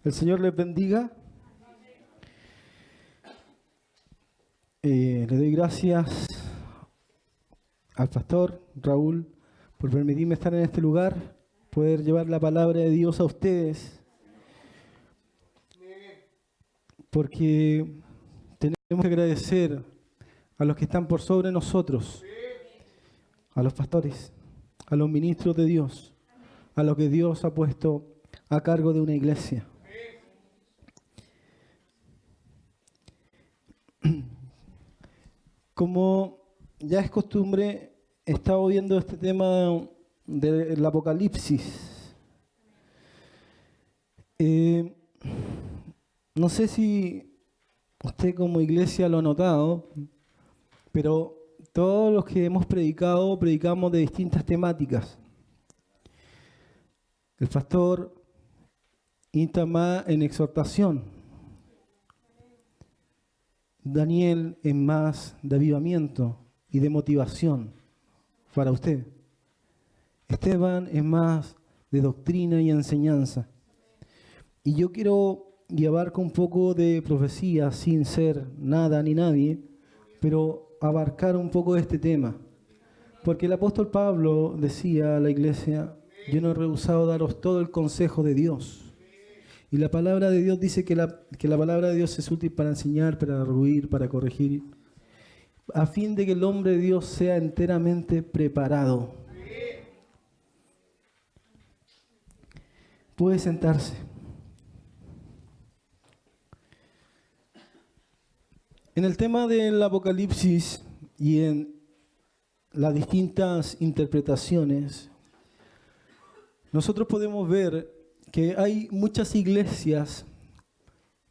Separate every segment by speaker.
Speaker 1: El Señor les bendiga. Le doy gracias al pastor Raúl por permitirme estar en este lugar, poder llevar la palabra de Dios a ustedes, porque tenemos que agradecer a los que están por sobre nosotros, a los pastores, a los ministros de Dios, a los que Dios ha puesto a cargo de una iglesia. Como ya es costumbre, he estado viendo este tema del Apocalipsis. No sé si usted como iglesia lo ha notado, pero todos los que hemos predicado, predicamos de distintas temáticas. El pastor insta más en exhortación. Daniel es más de avivamiento y de motivación para usted. Esteban es más de doctrina y enseñanza. Y yo quiero llevar con un poco de profecía sin ser nada ni nadie, pero abarcar un poco este tema. Porque el apóstol Pablo decía a la iglesia: yo no he rehusado daros todo el consejo de Dios. Y la palabra de Dios dice que la palabra de Dios es útil para enseñar, para redarguir, para corregir, a fin de que el hombre de Dios sea enteramente preparado. Puede sentarse. En el tema del Apocalipsis y en las distintas interpretaciones, nosotros podemos ver que hay muchas iglesias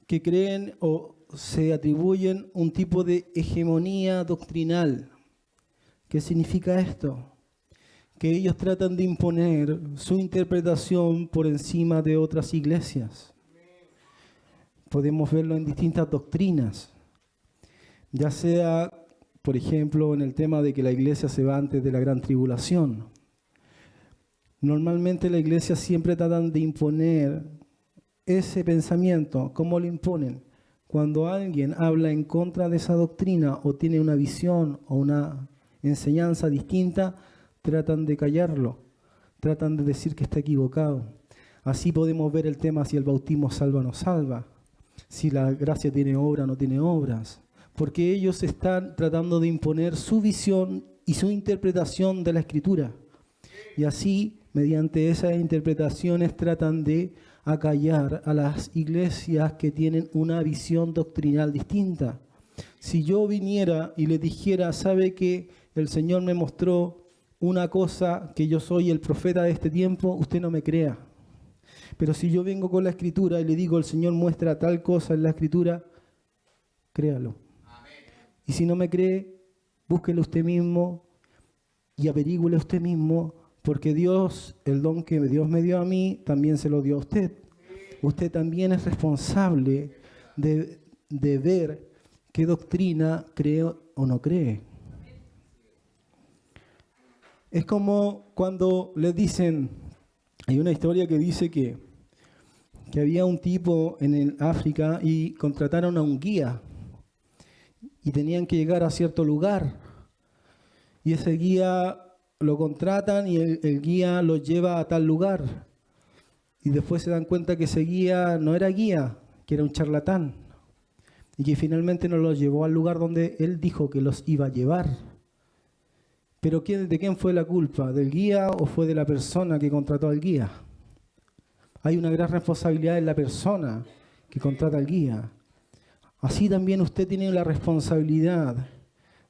Speaker 1: que creen o se atribuyen un tipo de hegemonía doctrinal. ¿Qué significa esto? Que ellos tratan de imponer su interpretación por encima de otras iglesias. Podemos verlo en distintas doctrinas, ya sea, por ejemplo, en el tema de que la iglesia se va antes de la gran tribulación. Normalmente la iglesia siempre tratan de imponer ese pensamiento. ¿Cómo lo imponen? Cuando alguien habla en contra de esa doctrina o tiene una visión o una enseñanza distinta, tratan de callarlo, tratan de decir que está equivocado. Así podemos ver el tema si el bautismo salva o no salva, si la gracia tiene obra o no tiene obras, porque ellos están tratando de imponer su visión y su interpretación de la Escritura. Y así, mediante esas interpretaciones, tratan de acallar a las iglesias que tienen una visión doctrinal distinta. Si yo viniera y le dijera: ¿sabe que el Señor me mostró una cosa, que yo soy el profeta de este tiempo? Usted no me crea. Pero si yo vengo con la Escritura y le digo: el Señor muestra tal cosa en la Escritura, créalo. Amén. Y si no me cree, búsquelo usted mismo y averigüele usted mismo, porque Dios, el don que Dios me dio a mí, también se lo dio a usted. Usted también es responsable de ver qué doctrina cree o no cree. Es como cuando le dicen, hay una historia que dice que había un tipo en el África y contrataron a un guía y tenían que llegar a cierto lugar. Y ese guía lo contratan y el guía lo lleva a tal lugar. Y después se dan cuenta que ese guía no era guía, que era un charlatán. Y que finalmente no los llevó al lugar donde él dijo que los iba a llevar. Pero ¿de quién fue la culpa? ¿Del guía o fue de la persona que contrató al guía? Hay una gran responsabilidad en la persona que contrata al guía. Así también usted tiene la responsabilidad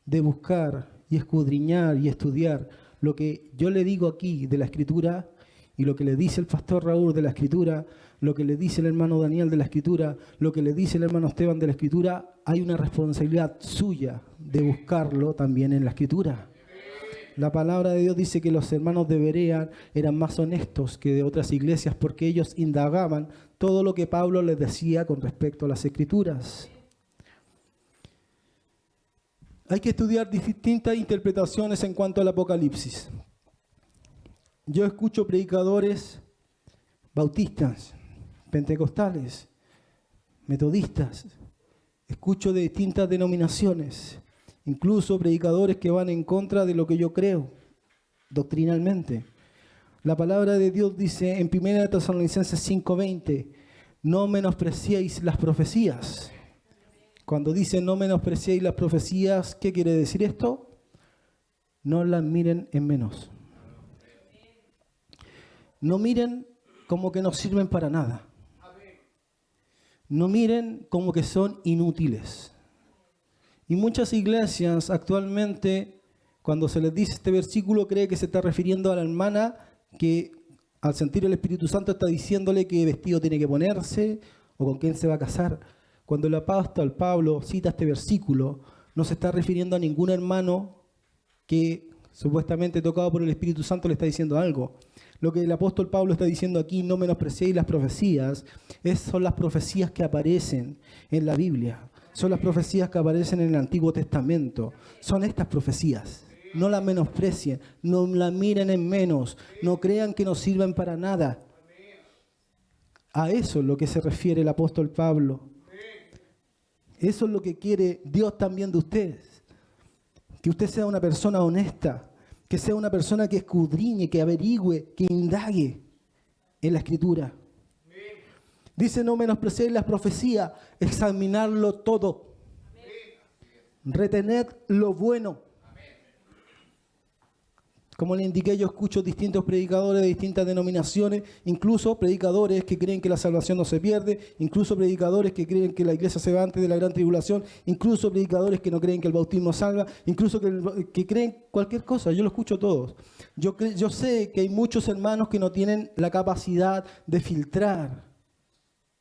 Speaker 1: de buscar y escudriñar y estudiar lo que yo le digo aquí de la Escritura y lo que le dice el pastor Raúl de la Escritura, lo que le dice el hermano Daniel de la Escritura, lo que le dice el hermano Esteban de la Escritura. Hay una responsabilidad suya de buscarlo también en la Escritura. La palabra de Dios dice que los hermanos de Berea eran más honestos que de otras iglesias porque ellos indagaban todo lo que Pablo les decía con respecto a las Escrituras. Hay que estudiar distintas interpretaciones en cuanto al Apocalipsis. Yo escucho predicadores bautistas, pentecostales, metodistas, escucho de distintas denominaciones, incluso predicadores que van en contra de lo que yo creo doctrinalmente. La palabra de Dios dice en 1 Tesalonicenses 5:20, no menospreciéis las profecías. Cuando dice no menospreciéis las profecías, ¿qué quiere decir esto? No las miren en menos. No miren como que no sirven para nada. No miren como que son inútiles. Y muchas iglesias actualmente, cuando se les dice este versículo, cree que se está refiriendo a la hermana que al sentir el Espíritu Santo está diciéndole qué vestido tiene que ponerse o con quién se va a casar. Cuando el apóstol Pablo cita este versículo, no se está refiriendo a ningún hermano que supuestamente tocado por el Espíritu Santo le está diciendo algo. Lo que el apóstol Pablo está diciendo aquí, no menospreciéis las profecías, son las profecías que aparecen en la Biblia. Son las profecías que aparecen en el Antiguo Testamento. Son estas profecías. No las menosprecien, no las miren en menos, no crean que no sirven para nada. A eso es lo que se refiere el apóstol Pablo. Eso es lo que quiere Dios también de ustedes. Que usted sea una persona honesta, que sea una persona que escudriñe, que averigüe, que indague en la Escritura. Dice, no menospreciéis las profecías, examinarlo todo. Retened lo bueno. Como le indiqué, yo escucho distintos predicadores de distintas denominaciones, incluso predicadores que creen que la salvación no se pierde, incluso predicadores que creen que la iglesia se va antes de la gran tribulación, incluso predicadores que no creen que el bautismo salva, incluso que creen cualquier cosa. Yo lo escucho todos. Yo sé que hay muchos hermanos que no tienen la capacidad de filtrar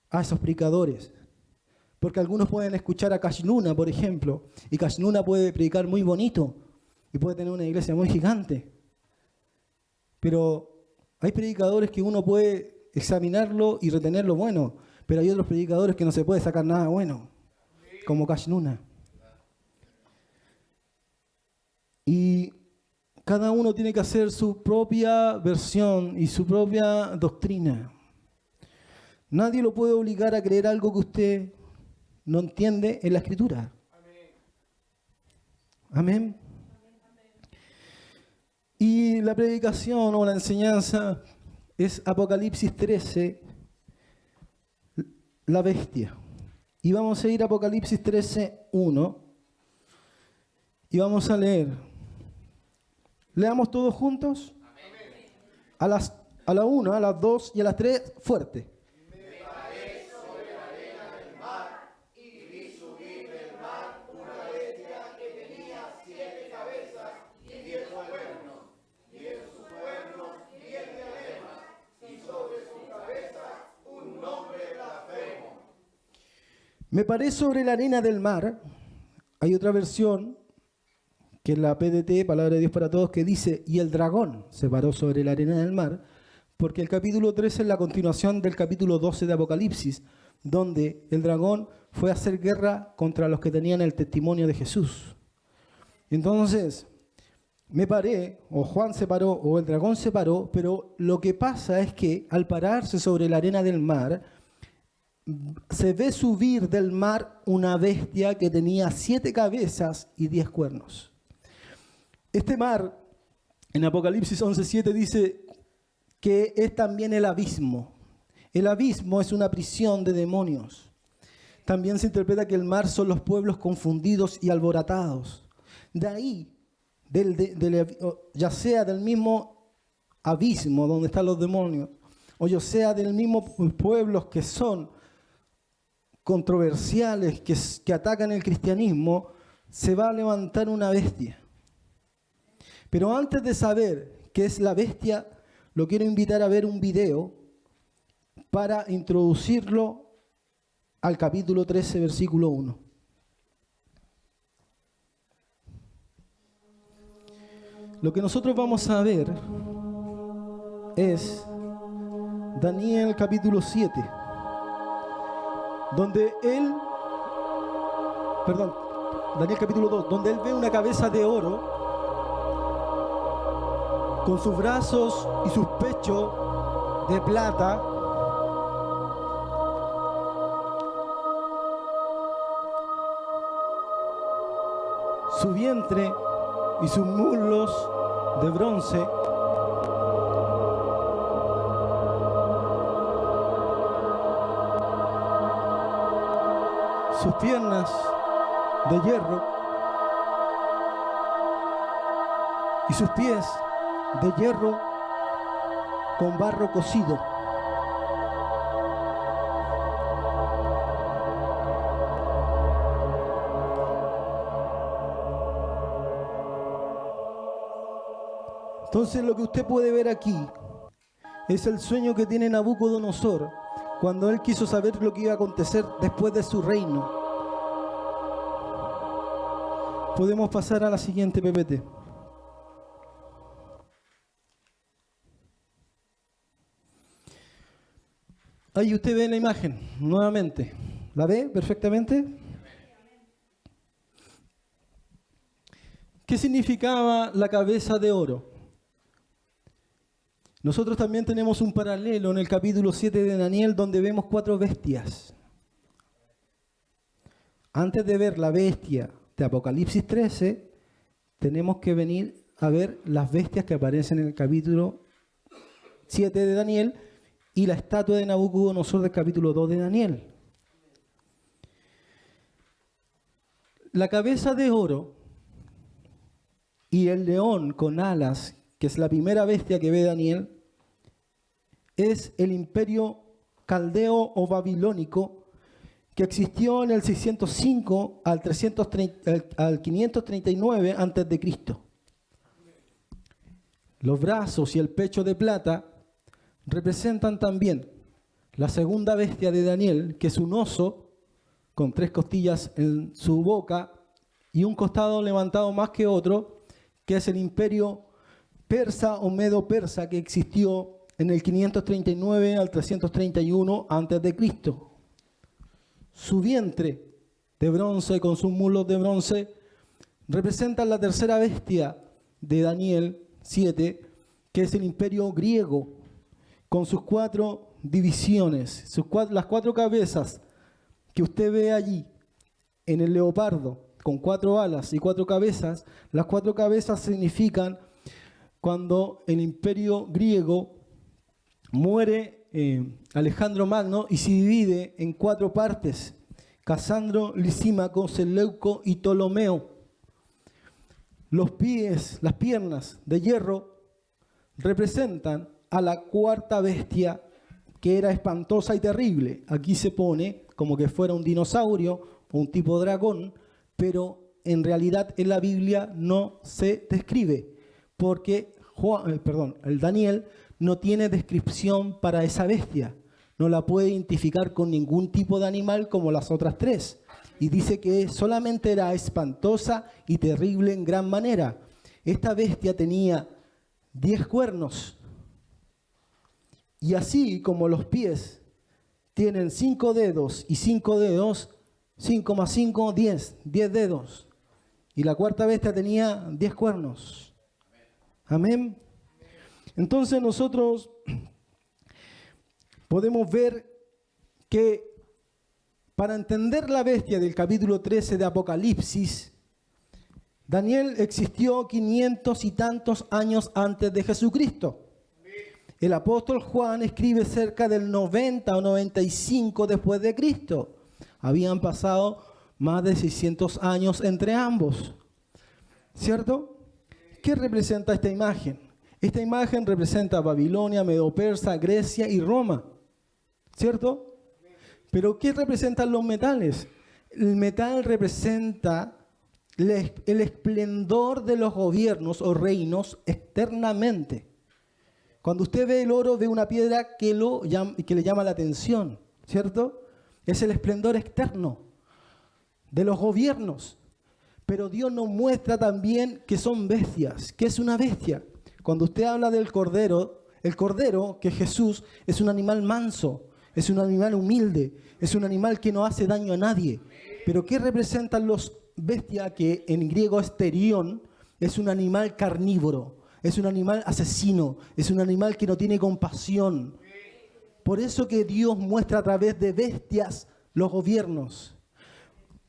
Speaker 1: a esos predicadores. Porque algunos pueden escuchar a Cash Luna, por ejemplo, y Cash Luna puede predicar muy bonito y puede tener una iglesia muy gigante. Pero hay predicadores que uno puede examinarlo y retener lo bueno, pero hay otros predicadores que no se puede sacar nada bueno, como Cash Luna. Y cada uno tiene que hacer su propia versión y su propia doctrina. Nadie lo puede obligar a creer algo que usted no entiende en la Escritura. Amén. Y la predicación o la enseñanza es Apocalipsis 13, la bestia. Y vamos a ir a Apocalipsis 13, 1. Y vamos a leer. Leamos todos juntos. A la 1, a las 2 y a las 3, fuerte. Me paré sobre la arena del mar. Hay otra versión, que es la PDT, Palabra de Dios para Todos, que dice, y el dragón se paró sobre la arena del mar, porque el capítulo 13 es la continuación del capítulo 12 de Apocalipsis, donde el dragón fue a hacer guerra contra los que tenían el testimonio de Jesús. Entonces, me paré, o Juan se paró, o el dragón se paró, pero lo que pasa es que al pararse sobre la arena del mar, se ve subir del mar una bestia que tenía 7 cabezas y 10 cuernos. Este mar, en Apocalipsis 11:7 dice que es también el abismo. El abismo es una prisión de demonios. También se interpreta que el mar son los pueblos confundidos y alborotados. De ahí, ya sea del mismo abismo donde están los demonios, o ya sea del mismo pueblos que son controversiales, que atacan el cristianismo, se va a levantar una bestia. Pero antes de saber qué es la bestia, lo quiero invitar a ver un video para introducirlo al capítulo 13, versículo 1. Lo que nosotros vamos a ver es Daniel capítulo 7. Daniel capítulo 2, donde él ve una cabeza de oro con sus brazos y sus pechos de plata, su vientre y sus muslos de bronce, sus piernas de hierro y sus pies de hierro con barro cocido. Entonces lo que usted puede ver aquí es el sueño que tiene Nabucodonosor cuando él quiso saber lo que iba a acontecer después de su reino. Podemos pasar a la siguiente PPT. Ahí usted ve la imagen, nuevamente. ¿La ve perfectamente? ¿Qué significaba la cabeza de oro? Nosotros también tenemos un paralelo en el capítulo 7 de Daniel donde vemos 4 bestias. Antes de ver la bestia de Apocalipsis 13, tenemos que venir a ver las bestias que aparecen en el capítulo 7 de Daniel y la estatua de Nabucodonosor del capítulo 2 de Daniel. La cabeza de oro y el león con alas, que es la primera bestia que ve Daniel, es el imperio caldeo o babilónico que existió en el 605 al 539 a.C. Los brazos y el pecho de plata representan también la segunda bestia de Daniel, que es un oso con 3 costillas en su boca y un costado levantado más que otro, que es el imperio persa o medo-persa que existió en el 539 al 331 a.C. Su vientre de bronce con sus muslos de bronce representa la tercera bestia de Daniel 7, que es el imperio griego, con sus 4 divisiones, las 4 cabezas que usted ve allí en el leopardo, con 4 alas y 4 cabezas. Las 4 cabezas significan cuando el imperio griego muere Alejandro Magno y se divide en 4 partes: Casandro, Lisímaco, Seleuco y Ptolomeo. Los pies, las piernas de hierro representan a la 4ª bestia, que era espantosa y terrible. Aquí se pone como que fuera un dinosaurio o un tipo dragón, pero en realidad en la Biblia no se describe, porque el Daniel no tiene descripción para esa bestia. No la puede identificar con ningún tipo de animal como las otras 3. Y dice que solamente era espantosa y terrible en gran manera. Esta bestia tenía 10 cuernos. Y así como los pies tienen 5 dedos y 5 dedos, 5 más 5, 10 dedos. Y la 4ª bestia tenía 10 cuernos. Amén. Entonces nosotros podemos ver que para entender la bestia del capítulo 13 de Apocalipsis, Daniel existió 500 y tantos años antes de Jesucristo. El apóstol Juan escribe cerca del 90 o 95 después de Cristo. Habían pasado más de 600 años entre ambos. ¿Cierto? ¿Qué representa esta imagen? Esta imagen representa Babilonia, Medo-Persa, Grecia y Roma. ¿Cierto? Pero ¿qué representan los metales? El metal representa el esplendor de los gobiernos o reinos externamente. Cuando usted ve el oro, ve una piedra que le llama la atención, ¿cierto? Es el esplendor externo de los gobiernos. Pero Dios nos muestra también que son bestias. ¿Qué es una bestia? Cuando usted habla del cordero, el cordero, que es Jesús, es un animal manso, es un animal humilde, es un animal que no hace daño a nadie. Pero ¿qué representan los bestias? Que en griego es terión, es un animal carnívoro, es un animal asesino, es un animal que no tiene compasión. Por eso que Dios muestra a través de bestias los gobiernos.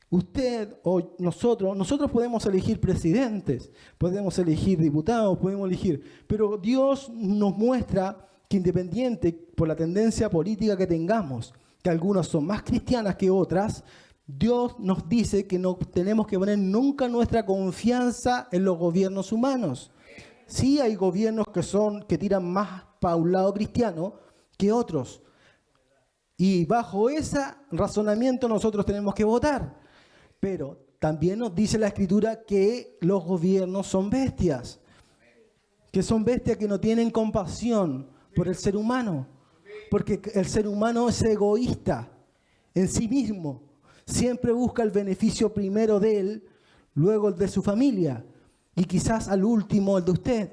Speaker 1: Usted o nosotros podemos elegir presidentes, podemos elegir diputados, podemos elegir, pero Dios nos muestra que independiente por la tendencia política que tengamos, que algunas son más cristianas que otras, Dios nos dice que no tenemos que poner nunca nuestra confianza en los gobiernos humanos. Sí hay gobiernos que tiran más para un lado cristiano que otros. Y bajo ese razonamiento nosotros tenemos que votar. Pero también nos dice la Escritura que los gobiernos son bestias. Que son bestias que no tienen compasión por el ser humano. Porque el ser humano es egoísta en sí mismo. Siempre busca el beneficio primero de él, luego el de su familia. Y quizás al último el de usted.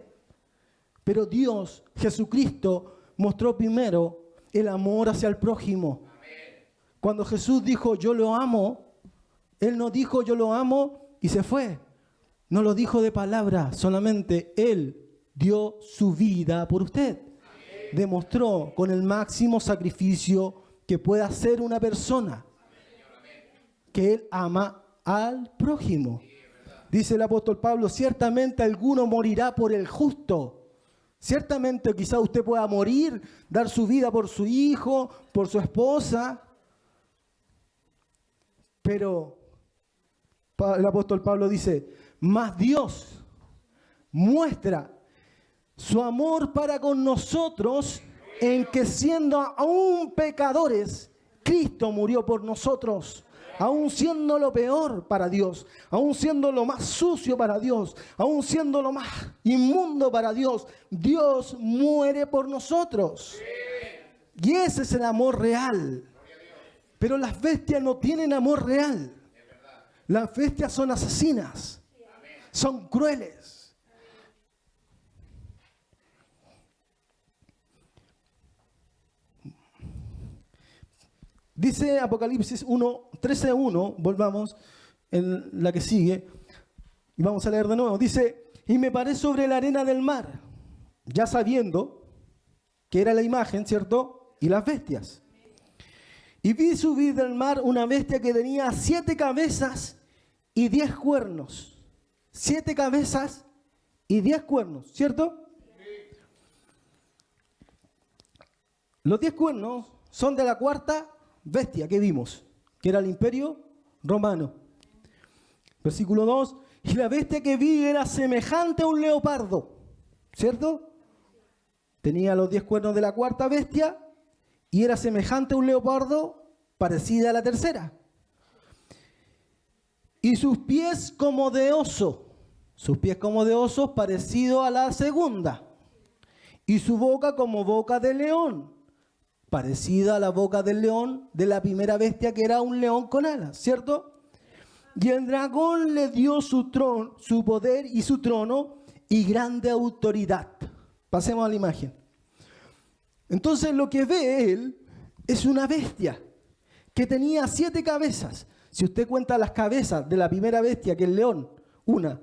Speaker 1: Pero Dios, Jesucristo, mostró primero el amor hacia el prójimo. Cuando Jesús dijo, yo lo amo, Él no dijo, yo lo amo y se fue. No lo dijo de palabra, solamente Él dio su vida por usted. Demostró con el máximo sacrificio que puede hacer una persona, que Él ama al prójimo. Dice el apóstol Pablo, ciertamente alguno morirá por el justo. Ciertamente quizá usted pueda morir, dar su vida por su hijo, por su esposa. Pero el apóstol Pablo dice, mas Dios muestra su amor para con nosotros en que siendo aún pecadores, Cristo murió por nosotros. Aún siendo lo peor para Dios, aún siendo lo más sucio para Dios, aún siendo lo más inmundo para Dios, Dios muere por nosotros. Y ese es el amor real. Pero las bestias no tienen amor real. Las bestias son asesinas, son crueles. Dice Apocalipsis 13:1, volvamos en la que sigue, y vamos a leer de nuevo. Dice, y me paré sobre la arena del mar, ya sabiendo que era la imagen, ¿cierto? Y las bestias. Y vi subir del mar una bestia que tenía 7 cabezas y 10 cuernos. 7 cabezas y 10 cuernos, ¿cierto? Los 10 cuernos son de la cuarta bestia que vimos, que era el Imperio Romano. Versículo 2, y la bestia que vi era semejante a un leopardo, ¿cierto? Tenía los 10 cuernos de la cuarta bestia y era semejante a un leopardo, parecida a la tercera. Y sus pies como de oso, parecido a la segunda. Y su boca como boca de león, parecida a la boca del león de la primera bestia, que era un león con alas, ¿cierto? Y el dragón le dio su poder y su trono y grande autoridad. Pasemos a la imagen. Entonces lo que ve él es una bestia que tenía 7 cabezas. Si usted cuenta las cabezas de la primera bestia, que es el león, 1.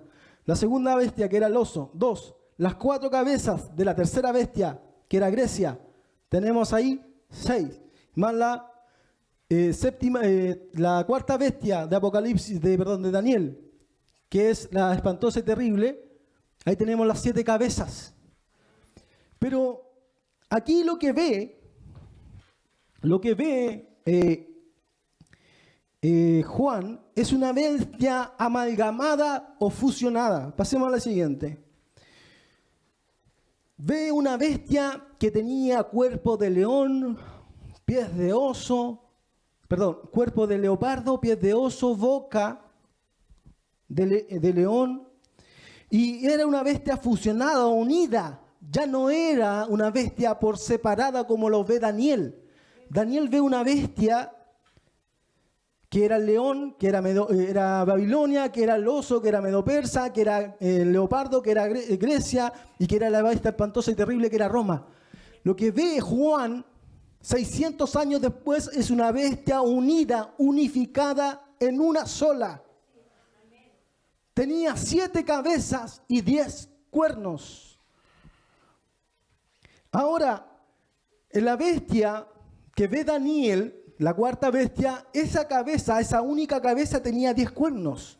Speaker 1: La segunda bestia, que era el oso, 2. Las 4 cabezas de la tercera bestia, que era Grecia, tenemos ahí 6, más la la cuarta bestia de Apocalipsis, de Daniel, que es la espantosa y terrible. Ahí tenemos las 7 cabezas. Pero aquí lo que ve Juan es una bestia amalgamada o fusionada. Pasemos a la siguiente. Ve una bestia que tenía cuerpo de león, pies de oso, cuerpo de leopardo, pies de oso, boca de león. Y era una bestia fusionada, unida. Ya no era una bestia por separada como lo ve Daniel. Daniel ve una bestia que era el león, que era Babilonia, que era el oso, que era Medo-Persa, que era el leopardo, que era Grecia, y que era la bestia espantosa y terrible, que era Roma. Lo que ve Juan 600 años después es una bestia unida, unificada en una sola. Tenía 7 cabezas y 10 cuernos. Ahora, en la bestia que ve Daniel, la cuarta bestia, esa cabeza, esa única cabeza tenía 10 cuernos.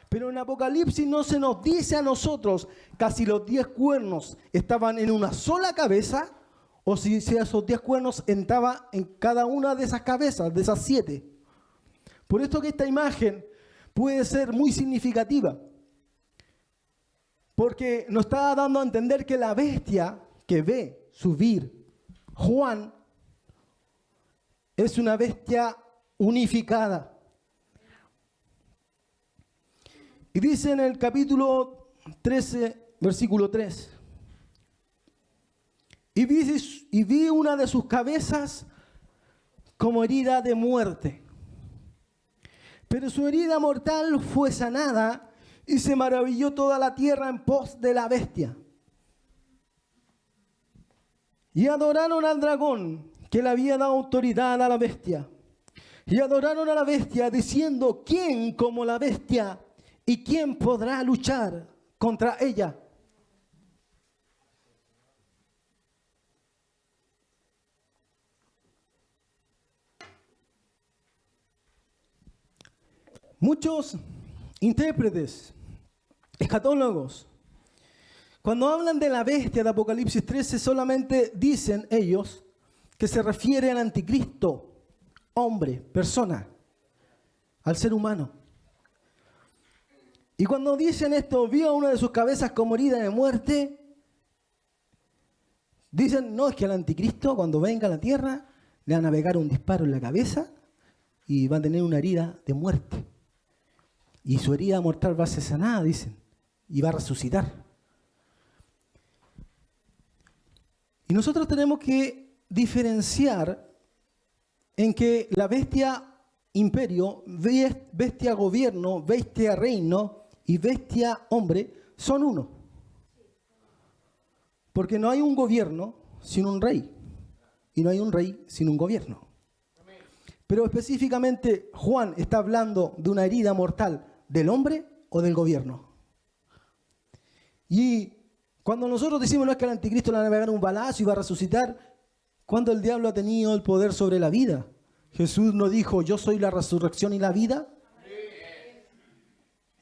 Speaker 1: Pero en Apocalipsis no se nos dice a nosotros casi los 10 cuernos estaban en una sola cabeza o si esos 10 cuernos estaban en cada una de esas cabezas, de esas 7. Por esto que esta imagen puede ser muy significativa. Porque nos está dando a entender que la bestia que ve subir Juan es una bestia unificada. Y dice en el capítulo 13, versículo 3. Y vi una de sus cabezas como herida de muerte. Pero su herida mortal fue sanada y se maravilló toda la tierra en pos de la bestia. Y adoraron al dragón que le había dado autoridad a la bestia. Y adoraron a la bestia diciendo, ¿quién como la bestia? ¿Y quién podrá luchar contra ella? Muchos intérpretes, escatólogos, cuando hablan de la bestia de Apocalipsis 13, solamente dicen ellos que se refiere al anticristo, hombre, persona, al ser humano. Y cuando dicen esto, vio a una de sus cabezas como herida de muerte, dicen, no, es que al anticristo cuando venga a la tierra le van a pegar un disparo en la cabeza y va a tener una herida de muerte. Y su herida mortal va a ser sanada, dicen, y va a resucitar. Y nosotros tenemos que diferenciar en que la bestia imperio, bestia gobierno, bestia reino y bestia hombre son uno. Porque no hay un gobierno sin un rey. Y no hay un rey sin un gobierno. Pero específicamente Juan está hablando de una herida mortal del hombre o del gobierno. Y cuando nosotros decimos no es que al anticristo le van a pegar un balazo y va a resucitar, ¿cuándo el diablo ha tenido el poder sobre la vida? Jesús no dijo, yo soy la resurrección y la vida.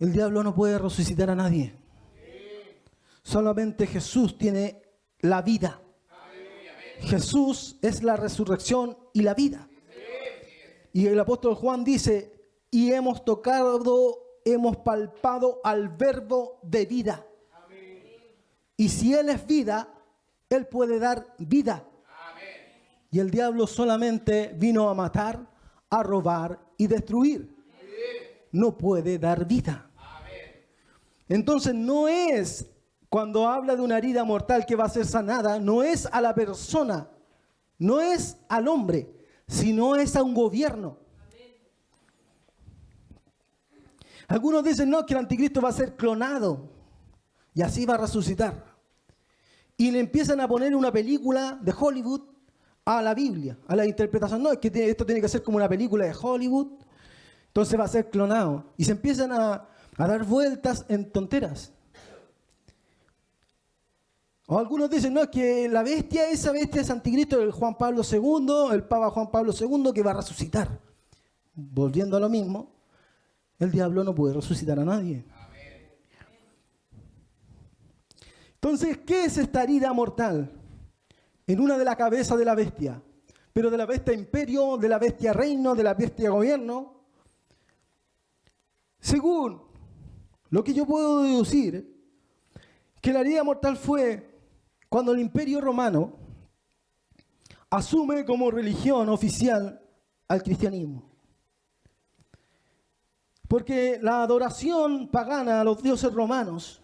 Speaker 1: El diablo no puede resucitar a nadie. Solamente Jesús tiene la vida. Jesús es la resurrección y la vida. Y el apóstol Juan dice, y hemos tocado, hemos palpado al verbo de vida. Y si Él es vida, Él puede dar vida. Y el diablo solamente vino a matar, a robar y destruir. No puede dar vida. Entonces no es, cuando habla de una herida mortal que va a ser sanada, no es a la persona, no es al hombre, sino es a un gobierno. Algunos dicen, no, que el anticristo va a ser clonado y así va a resucitar. Y le empiezan a poner una película de Hollywood a la Biblia, a la interpretación. No, es que esto tiene que ser como una película de Hollywood, entonces va a ser clonado. Y se empiezan a dar vueltas en tonteras. O algunos dicen, no, es que la bestia, esa bestia es anticristo, el Juan Pablo II, el Papa Juan Pablo II, que va a resucitar. Volviendo a lo mismo, el diablo no puede resucitar a nadie. Entonces, ¿qué es esta herida mortal? En una de las cabezas de la bestia, pero de la bestia imperio, de la bestia reino, de la bestia gobierno. Según lo que yo puedo deducir, que la herida mortal fue cuando el imperio romano asume como religión oficial al cristianismo. Porque la adoración pagana a los dioses romanos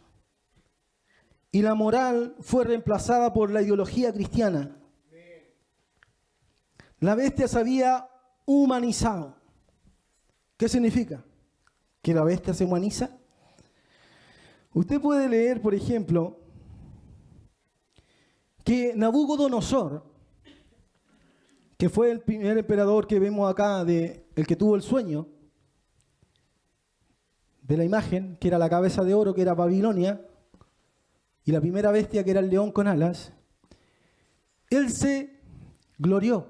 Speaker 1: y la moral fue reemplazada por la ideología cristiana. La bestia se había humanizado. ¿Qué significa? ¿Que la bestia se humaniza? Usted puede leer, por ejemplo, que Nabucodonosor, que fue el primer emperador que vemos acá, el que tuvo el sueño de la imagen, que era la cabeza de oro, que era Babilonia, y la primera bestia, que era el león con alas, él se glorió.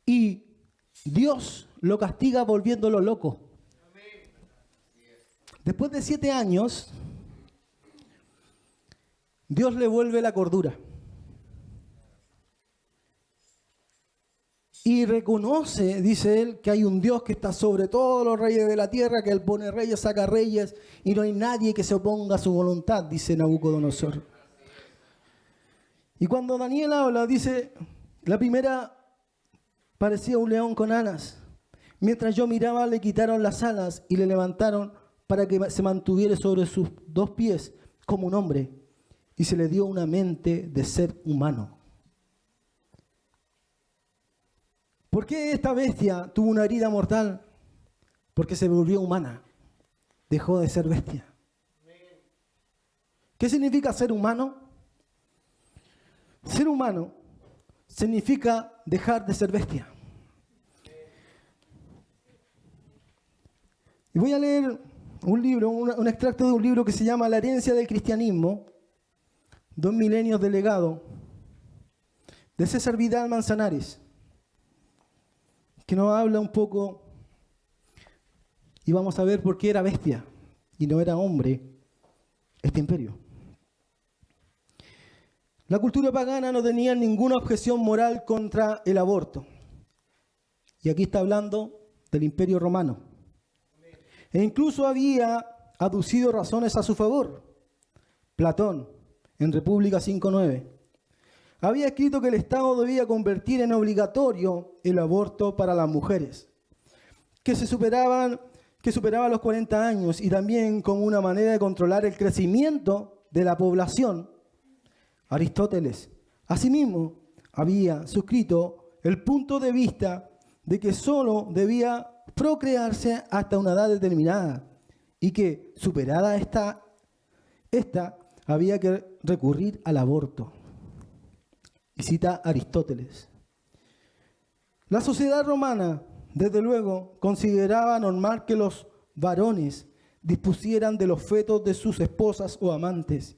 Speaker 1: y Dios lo castiga volviéndolo loco. Después de 7 años, Dios le vuelve la cordura. Y reconoce, dice él, que hay un Dios que está sobre todos los reyes de la tierra, que él pone reyes, saca reyes, y no hay nadie que se oponga a su voluntad, dice Nabucodonosor. Y cuando Daniel habla, dice, la primera parecía un león con alas. Mientras yo miraba, le quitaron las alas y le levantaron para que se mantuviera sobre sus 2 pies como un hombre, y se le dio una mente de ser humano. ¿Por qué esta bestia tuvo una herida mortal? Porque se volvió humana. Dejó de ser bestia. ¿Qué significa ser humano? Ser humano significa dejar de ser bestia. Y voy a leer un libro, un extracto de un libro que se llama La herencia del cristianismo, 2 milenios de legado, de César Vidal Manzanares, que nos habla un poco, y vamos a ver por qué era bestia y no era hombre este imperio. La cultura pagana no tenía ninguna objeción moral contra el aborto. Y aquí está hablando del Imperio Romano. E incluso había aducido razones a su favor. Platón, en República 5.9, había escrito que el Estado debía convertir en obligatorio el aborto para las mujeres, que superaba los 40 años, y también como una manera de controlar el crecimiento de la población. Aristóteles, asimismo, había suscrito el punto de vista de que solo debía procrearse hasta una edad determinada y que, superada esta había que recurrir al aborto. Y cita Aristóteles. La sociedad romana, desde luego, consideraba normal que los varones dispusieran de los fetos de sus esposas o amantes.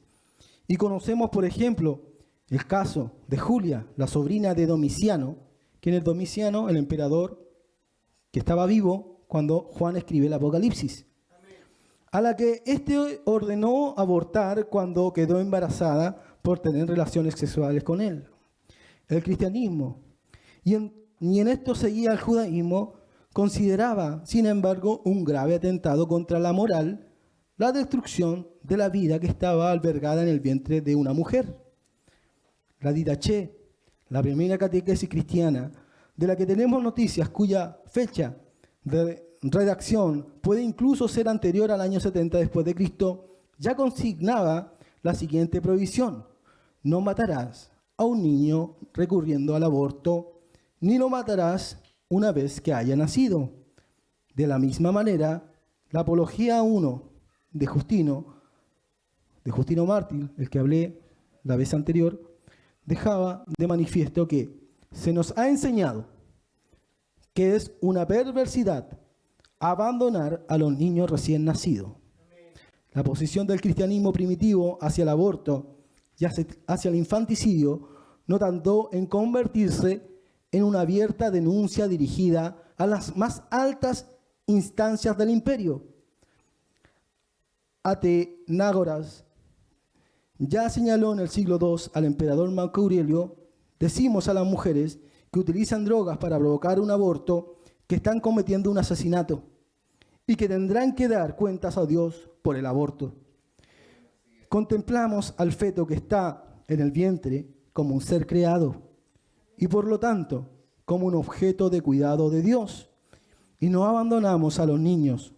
Speaker 1: Y conocemos, por ejemplo, el caso de Julia, la sobrina de Domiciano, quien es Domiciano, el emperador que estaba vivo cuando Juan escribe el Apocalipsis, a la que éste ordenó abortar cuando quedó embarazada por tener relaciones sexuales con él. El cristianismo, y en esto seguía el judaísmo, consideraba, sin embargo, un grave atentado contra la moral la destrucción de la vida que estaba albergada en el vientre de una mujer. La Didache, la primera catequesis cristiana, de la que tenemos noticias, cuya fecha de redacción puede incluso ser anterior al año 70 después de Cristo, ya consignaba la siguiente prohibición: no matarás a un niño recurriendo al aborto, ni lo matarás una vez que haya nacido. De la misma manera, la Apología 1 de Justino Mártir, el que hablé la vez anterior, dejaba de manifiesto que se nos ha enseñado que es una perversidad abandonar a los niños recién nacidos. La posición del cristianismo primitivo hacia el aborto y hacia el infanticidio no tardó en convertirse en una abierta denuncia dirigida a las más altas instancias del imperio. Atenágoras ya señaló en el siglo II al emperador Marco Aurelio: decimos a las mujeres que utilizan drogas para provocar un aborto que están cometiendo un asesinato y que tendrán que dar cuentas a Dios por el aborto. Contemplamos al feto que está en el vientre como un ser creado y por lo tanto como un objeto de cuidado de Dios, y no abandonamos a los niños,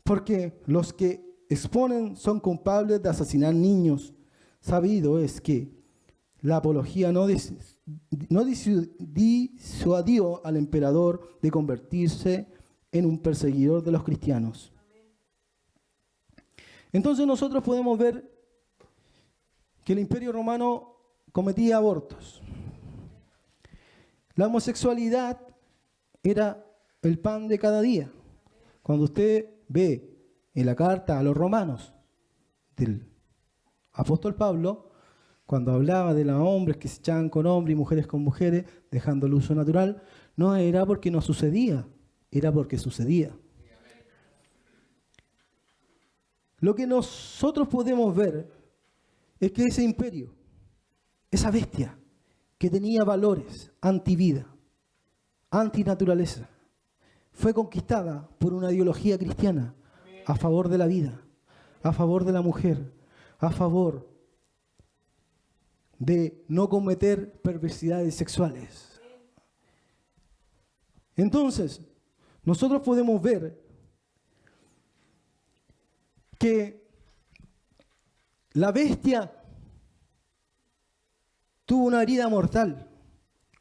Speaker 1: porque los que exponen son culpables de asesinar niños. Sabido es que la apología no disuadió al emperador de convertirse en un perseguidor de los cristianos. Entonces nosotros podemos ver que el Imperio Romano cometía abortos. La homosexualidad era el pan de cada día. Cuando usted ve en la carta a los romanos del apóstol Pablo, cuando hablaba de los hombres que se echaban con hombres y mujeres con mujeres, dejando el uso natural, no era porque no sucedía, era porque sucedía. Lo que nosotros podemos ver es que ese imperio, esa bestia que tenía valores antivida, antinaturaleza, fue conquistada por una ideología cristiana a favor de la vida, a favor de la mujer, a favor de no cometer perversidades sexuales. Entonces, nosotros podemos ver que la bestia tuvo una herida mortal.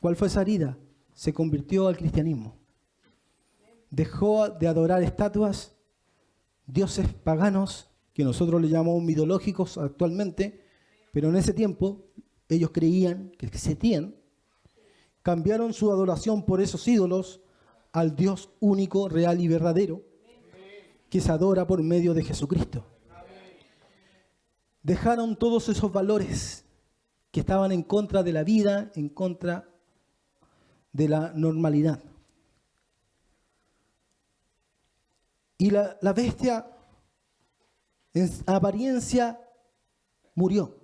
Speaker 1: ¿Cuál fue esa herida? Se convirtió al cristianismo. Dejó de adorar estatuas, dioses paganos, que nosotros le llamamos mitológicos actualmente, pero en ese tiempo ellos creían que existían. Cambiaron su adoración por esos ídolos al Dios único, real y verdadero, que se adora por medio de Jesucristo. Dejaron todos esos valores que estaban en contra de la vida, en contra de la normalidad. Y la bestia, en apariencia, murió.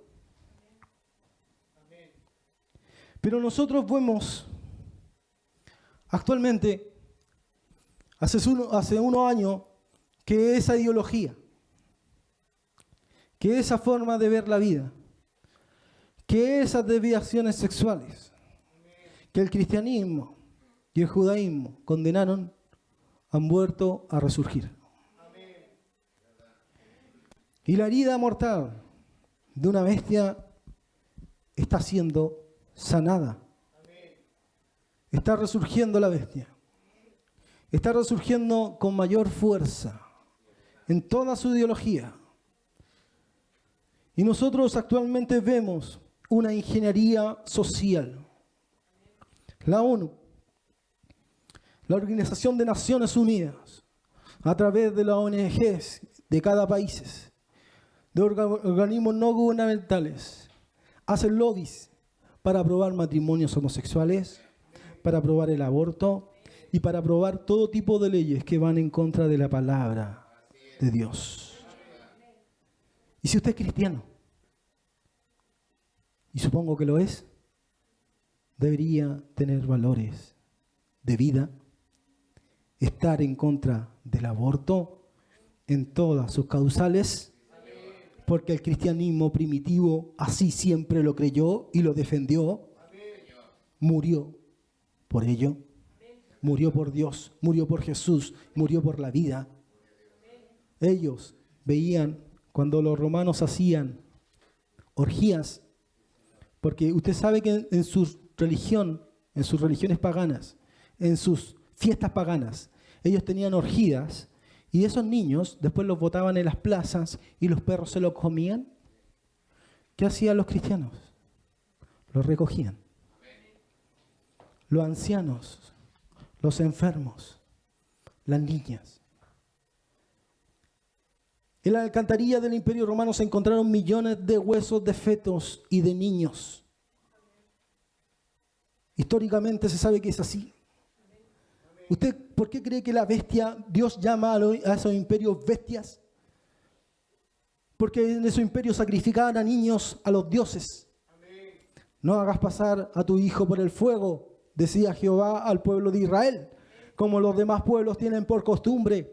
Speaker 1: Pero nosotros vemos actualmente, hace unos años, que esa ideología, que esa forma de ver la vida, que esas desviaciones sexuales, que el cristianismo y el judaísmo condenaron, han vuelto a resurgir. Y la herida mortal de una bestia está siendo sanada. Está resurgiendo la bestia. Está resurgiendo con mayor fuerza en toda su ideología. Y nosotros actualmente vemos una ingeniería social. La ONU, la Organización de Naciones Unidas, a través de las ONGs de cada país, de organismos no gubernamentales, hacen lobbies para aprobar matrimonios homosexuales, para aprobar el aborto y para aprobar todo tipo de leyes que van en contra de la palabra de Dios. Y si usted es cristiano, y supongo que lo es, debería tener valores de vida, estar en contra del aborto en todas sus causales, porque el cristianismo primitivo así siempre lo creyó y lo defendió. Murió por ello, murió por Dios, murió por Jesús, murió por la vida. Ellos veían cuando los romanos hacían orgías, porque usted sabe que en su religión, en sus religiones paganas, en sus fiestas paganas, ellos tenían orgías y esos niños después los botaban en las plazas y los perros se los comían. ¿Qué hacían los cristianos? Los recogían. Los ancianos, los enfermos, las niñas. En la alcantarilla del Imperio Romano se encontraron millones de huesos de fetos y de niños. Históricamente se sabe que es así. ¿Usted por qué cree que la bestia, Dios llama a esos imperios bestias? Porque en esos imperios sacrificaban a niños a los dioses. No hagas pasar a tu hijo por el fuego, decía Jehová al pueblo de Israel, como los demás pueblos tienen por costumbre.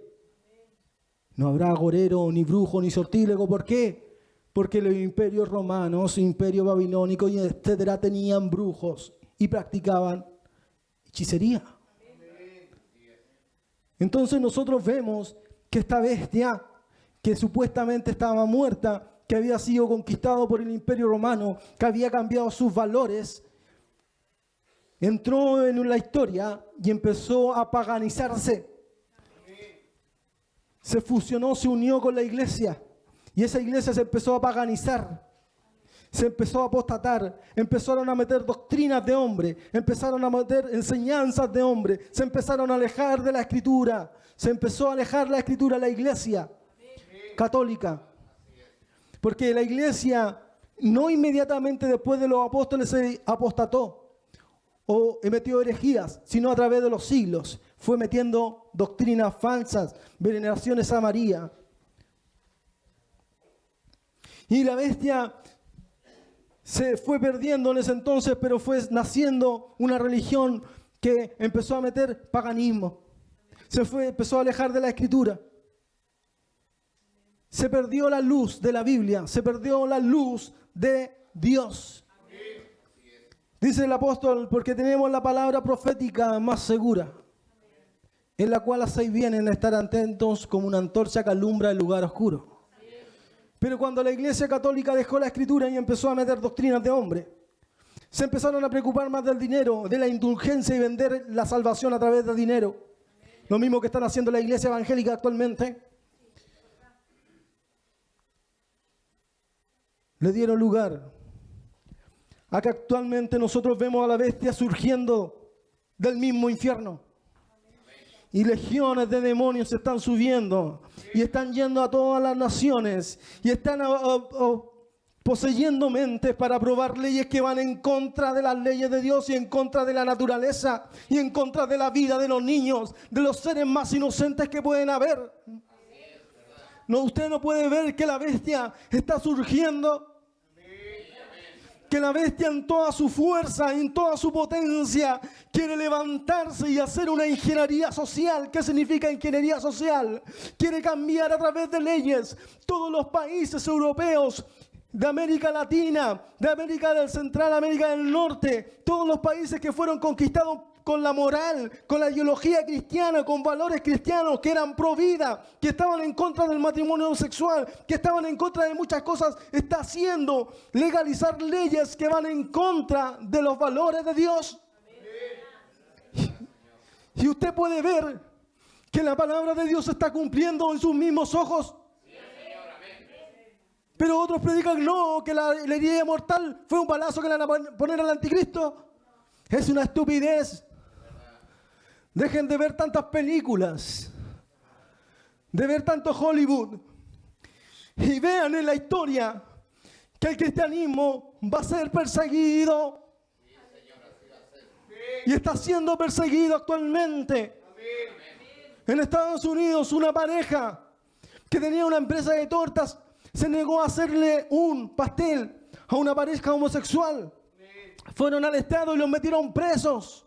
Speaker 1: No habrá agorero, ni brujo, ni sortílego. ¿Por qué? Porque los imperios romanos, imperio babilónico y etcétera tenían brujos y practicaban hechicería. Entonces nosotros vemos que esta bestia, que supuestamente estaba muerta, que había sido conquistado por el Imperio Romano, que había cambiado sus valores, entró en la historia y empezó a paganizarse. Se fusionó, se unió con la iglesia y esa iglesia se empezó a paganizar. Se empezó a apostatar, empezaron a meter doctrinas de hombre, empezaron a meter enseñanzas de hombre, se empezaron a alejar de la Escritura, se empezó a alejar la Escritura, la iglesia católica. Porque la iglesia no inmediatamente después de los apóstoles se apostató o metió herejías, sino a través de los siglos. Fue metiendo doctrinas falsas, veneraciones a María. Y la bestia se fue perdiendo en ese entonces, pero fue naciendo una religión que empezó a meter paganismo. Empezó a alejar de la Escritura. Se perdió la luz de la Biblia, se perdió la luz de Dios. Dice el apóstol, porque tenemos la palabra profética más segura, en la cual hacéis bien en estar atentos como una antorcha que alumbra el lugar oscuro. Pero cuando la Iglesia Católica dejó la Escritura y empezó a meter doctrinas de hombre, se empezaron a preocupar más del dinero, de la indulgencia y vender la salvación a través del dinero. Lo mismo que están haciendo la Iglesia evangélica actualmente. Le dieron lugar a que actualmente nosotros vemos a la bestia surgiendo del mismo infierno. Y legiones de demonios se están subiendo y están yendo a todas las naciones y están poseyendo mentes para aprobar leyes que van en contra de las leyes de Dios y en contra de la naturaleza y en contra de la vida de los niños, de los seres más inocentes que pueden haber. No, usted no puede ver que la bestia está surgiendo. Que la bestia en toda su fuerza, en toda su potencia, quiere levantarse y hacer una ingeniería social. ¿Qué significa ingeniería social? Quiere cambiar a través de leyes todos los países europeos, de América Latina, de América del Central, América del Norte, todos los países que fueron conquistados con la moral, con la ideología cristiana, con valores cristianos que eran pro vida, que estaban en contra del matrimonio homosexual, que estaban en contra de muchas cosas, está haciendo legalizar leyes que van en contra de los valores de Dios. Y usted puede ver que la palabra de Dios se está cumpliendo en sus mismos ojos. Pero otros predican no, que la herida mortal fue un balazo que le van a poner al anticristo. Es una estupidez. Dejen de ver tantas películas, de ver tanto Hollywood, y vean en la historia que el cristianismo va a ser perseguido. Y está siendo perseguido actualmente. En Estados Unidos, una pareja que tenía una empresa de tortas se negó a hacerle un pastel a una pareja homosexual. Fueron al Estado y los metieron presos.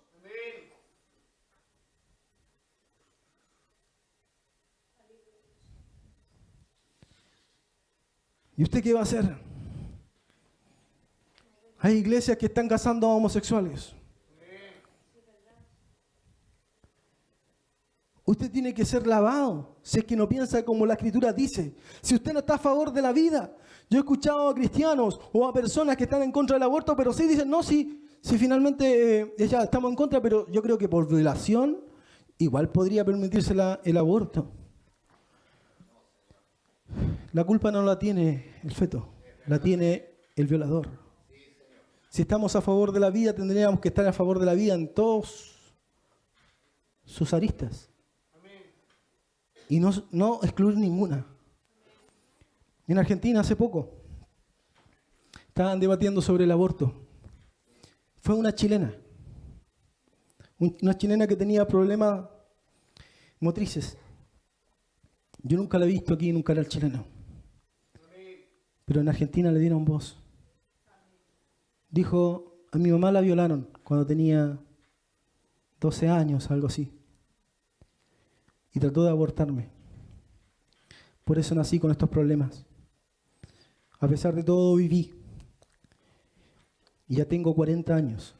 Speaker 1: ¿Y usted qué va a hacer? Hay iglesias que están casando a homosexuales. Usted tiene que ser lavado, si es que no piensa como la Escritura dice. Si usted no está a favor de la vida. Yo he escuchado a cristianos o a personas que están en contra del aborto, pero sí dicen, no, si finalmente ya estamos en contra, pero yo creo que por violación igual podría permitirse el aborto. La culpa no la tiene el feto, la tiene el violador. Si estamos a favor de la vida, tendríamos que estar a favor de la vida en todos sus aristas. Y no excluir ninguna. En Argentina hace poco estaban debatiendo sobre el aborto. Fue una chilena que tenía problemas motrices. Yo nunca la he visto aquí en un canal chileno. Pero en Argentina le dieron voz. Dijo, a mi mamá la violaron cuando tenía 12 años, algo así. Y trató de abortarme. Por eso nací con estos problemas. A pesar de todo viví. Y ya tengo 40 años.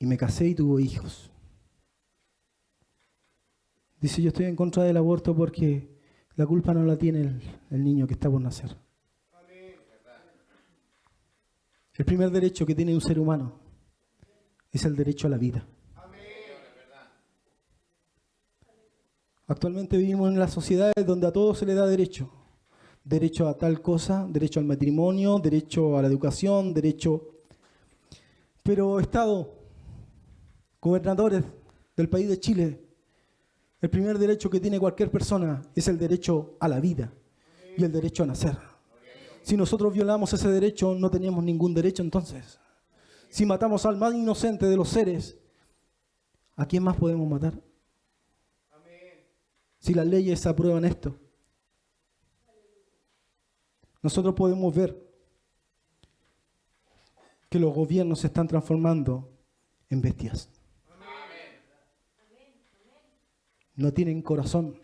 Speaker 1: Y me casé y tuve hijos. Dice, yo estoy en contra del aborto porque la culpa no la tiene el niño que está por nacer. El primer derecho que tiene un ser humano es el derecho a la vida. Actualmente vivimos en las sociedades donde a todos se le da derecho. Derecho a tal cosa, derecho al matrimonio, derecho a la educación, derecho... Pero Estado, gobernadores del país de Chile, el primer derecho que tiene cualquier persona es el derecho a la vida y el derecho a nacer. Si nosotros violamos ese derecho, no teníamos ningún derecho entonces. Si matamos al más inocente de los seres, ¿a quién más podemos matar? Si las leyes aprueban esto. Nosotros podemos ver que los gobiernos se están transformando en bestias. No tienen corazón.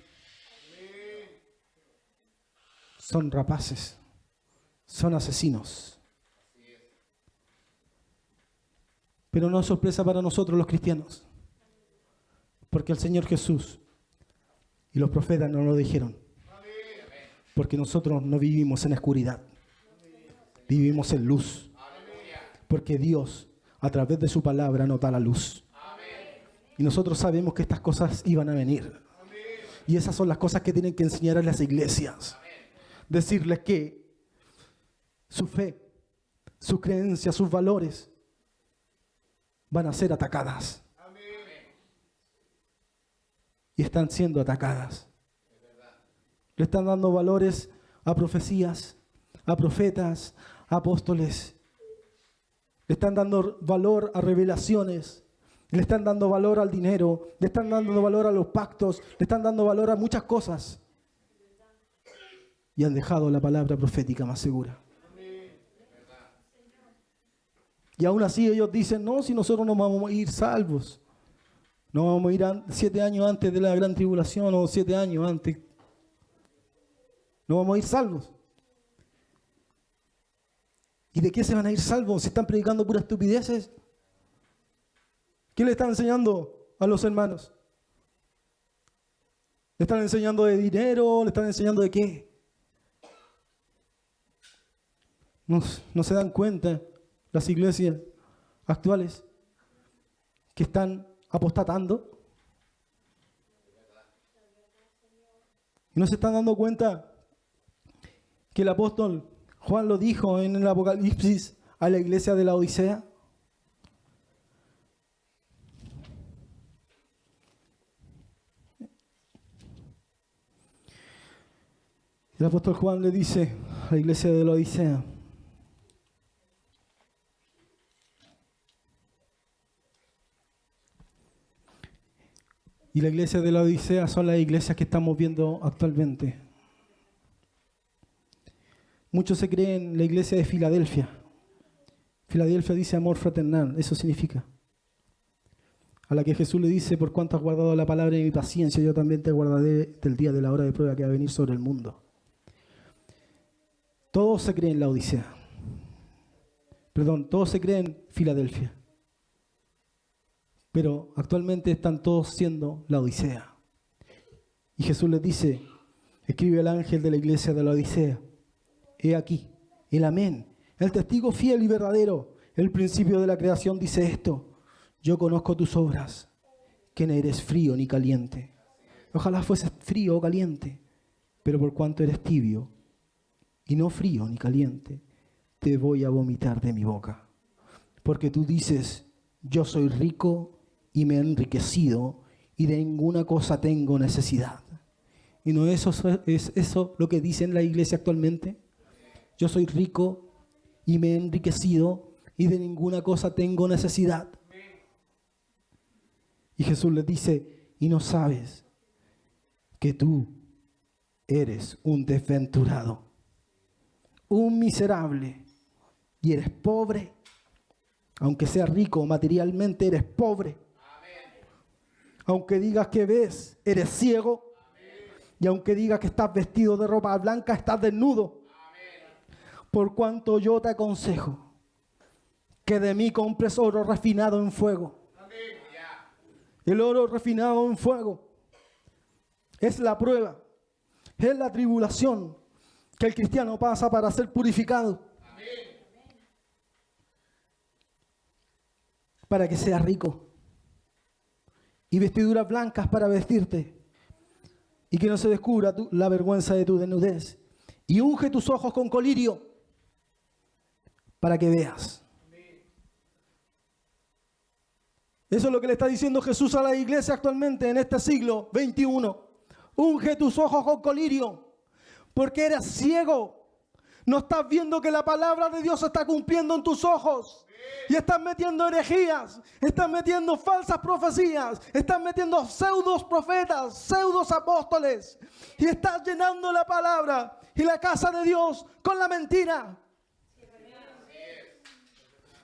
Speaker 1: Son rapaces. Son asesinos. Pero no es sorpresa para nosotros los cristianos. Porque el Señor Jesús y los profetas nos lo dijeron. Porque nosotros no vivimos en oscuridad. Vivimos en luz. Porque Dios, a través de su palabra, nos da la luz. Y nosotros sabemos que estas cosas iban a venir. Y esas son las cosas que tienen que enseñar a las iglesias. Decirles que su fe, sus creencias, sus valores van a ser atacadas. Y están siendo atacadas. Le están dando valores a profecías, a profetas, a apóstoles. Le están dando valor a revelaciones. Le están dando valor al dinero. Le están dando valor a los pactos. Le están dando valor a muchas cosas. Y han dejado la palabra profética más segura. Y aún así ellos dicen, no, si nosotros no vamos a ir salvos. No vamos a ir 7 años antes de la gran tribulación o 7 años antes. No vamos a ir salvos. ¿Y de qué se van a ir salvos? ¿Se están predicando puras estupideces? ¿Qué le están enseñando a los hermanos? ¿Le están enseñando de dinero? ¿Le están enseñando de qué? No se dan cuenta las iglesias actuales que están apostatando. Y no se están dando cuenta que el apóstol Juan lo dijo en el Apocalipsis a la iglesia de la Odisea. El apóstol Juan le dice a la iglesia de la Odisea: y la iglesia de la Odisea son las iglesias que estamos viendo actualmente. Muchos se creen la iglesia de Filadelfia. Filadelfia dice amor fraternal, eso significa. A la que Jesús le dice, por cuanto has guardado la palabra de mi paciencia, yo también te guardaré del día de la hora de prueba que va a venir sobre el mundo. Todos se creen la Odisea. Todos se creen Filadelfia. Pero actualmente están todos siendo la Odisea. Y Jesús les dice, escribe al ángel de la iglesia de la Odisea: he aquí, el amén, el testigo fiel y verdadero, el principio de la creación dice esto: yo conozco tus obras, que no eres frío ni caliente. Ojalá fueses frío o caliente, pero por cuanto eres tibio y no frío ni caliente, te voy a vomitar de mi boca. Porque tú dices, yo soy rico y me he enriquecido y de ninguna cosa tengo necesidad. ¿Y no es eso lo que dicen la iglesia actualmente? Yo soy rico y me he enriquecido y de ninguna cosa tengo necesidad. Y Jesús les dice, ¿y no sabes que tú eres un desventurado, un miserable, y eres pobre? Aunque seas rico materialmente, eres pobre. Aunque digas que ves, eres ciego. Y aunque digas que estás vestido de ropa blanca, estás desnudo. Por cuanto yo te aconsejo que de mí compres oro refinado en fuego. El oro refinado en fuego es la prueba, es la tribulación que el cristiano pasa para ser purificado. Para que seas rico. Y vestiduras blancas para vestirte. Y que no se descubra la vergüenza de tu desnudez. Y unge tus ojos con colirio para que veas. Eso es lo que le está diciendo Jesús a la iglesia actualmente en este siglo XXI. Unge tus ojos con colirio porque eres ciego. No estás viendo que la palabra de Dios se está cumpliendo en tus ojos. Y estás metiendo herejías, estás metiendo falsas profecías, estás metiendo pseudos profetas, pseudos apóstoles. Y estás llenando la palabra y la casa de Dios con la mentira.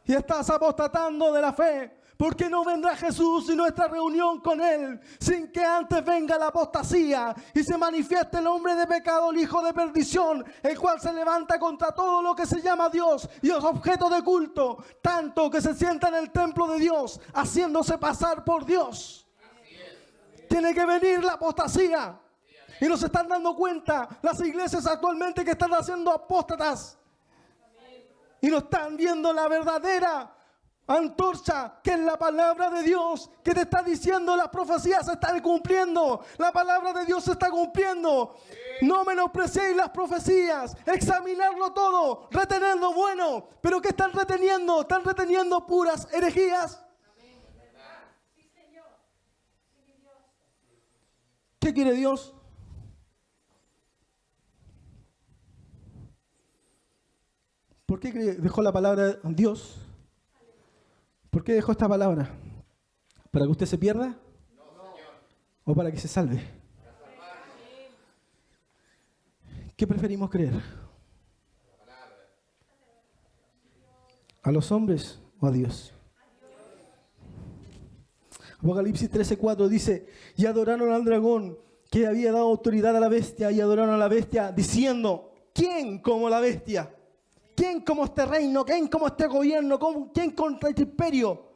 Speaker 1: Y estás apostatando de la fe. Porque no vendrá Jesús y nuestra reunión con Él sin que antes venga la apostasía y se manifieste el hombre de pecado, el hijo de perdición, el cual se levanta contra todo lo que se llama Dios y es objeto de culto, tanto que se sienta en el templo de Dios, haciéndose pasar por Dios. Tiene que venir la apostasía. Y nos están dando cuenta las iglesias actualmente que están haciendo apóstatas. Y no están viendo la verdadera antorcha, que es la palabra de Dios, que te está diciendo las profecías se están cumpliendo. La palabra de Dios se está cumpliendo. No menospreciéis las profecías, examinarlo todo, retener lo bueno. Pero ¿qué están reteniendo? Están reteniendo puras herejías. ¿Qué quiere Dios? ¿Por qué dejó la palabra de Dios? ¿Por qué dejó esta palabra? ¿Para que usted se pierda? No, Señor. ¿O para que se salve? Para salvar. ¿Qué preferimos creer? ¿A los hombres o a Dios? Apocalipsis 13:4 dice: y adoraron al dragón que había dado autoridad a la bestia, y adoraron a la bestia diciendo: ¿quién como la bestia? ¿Quién como este reino? ¿Quién como este gobierno? ¿Quién contra este imperio?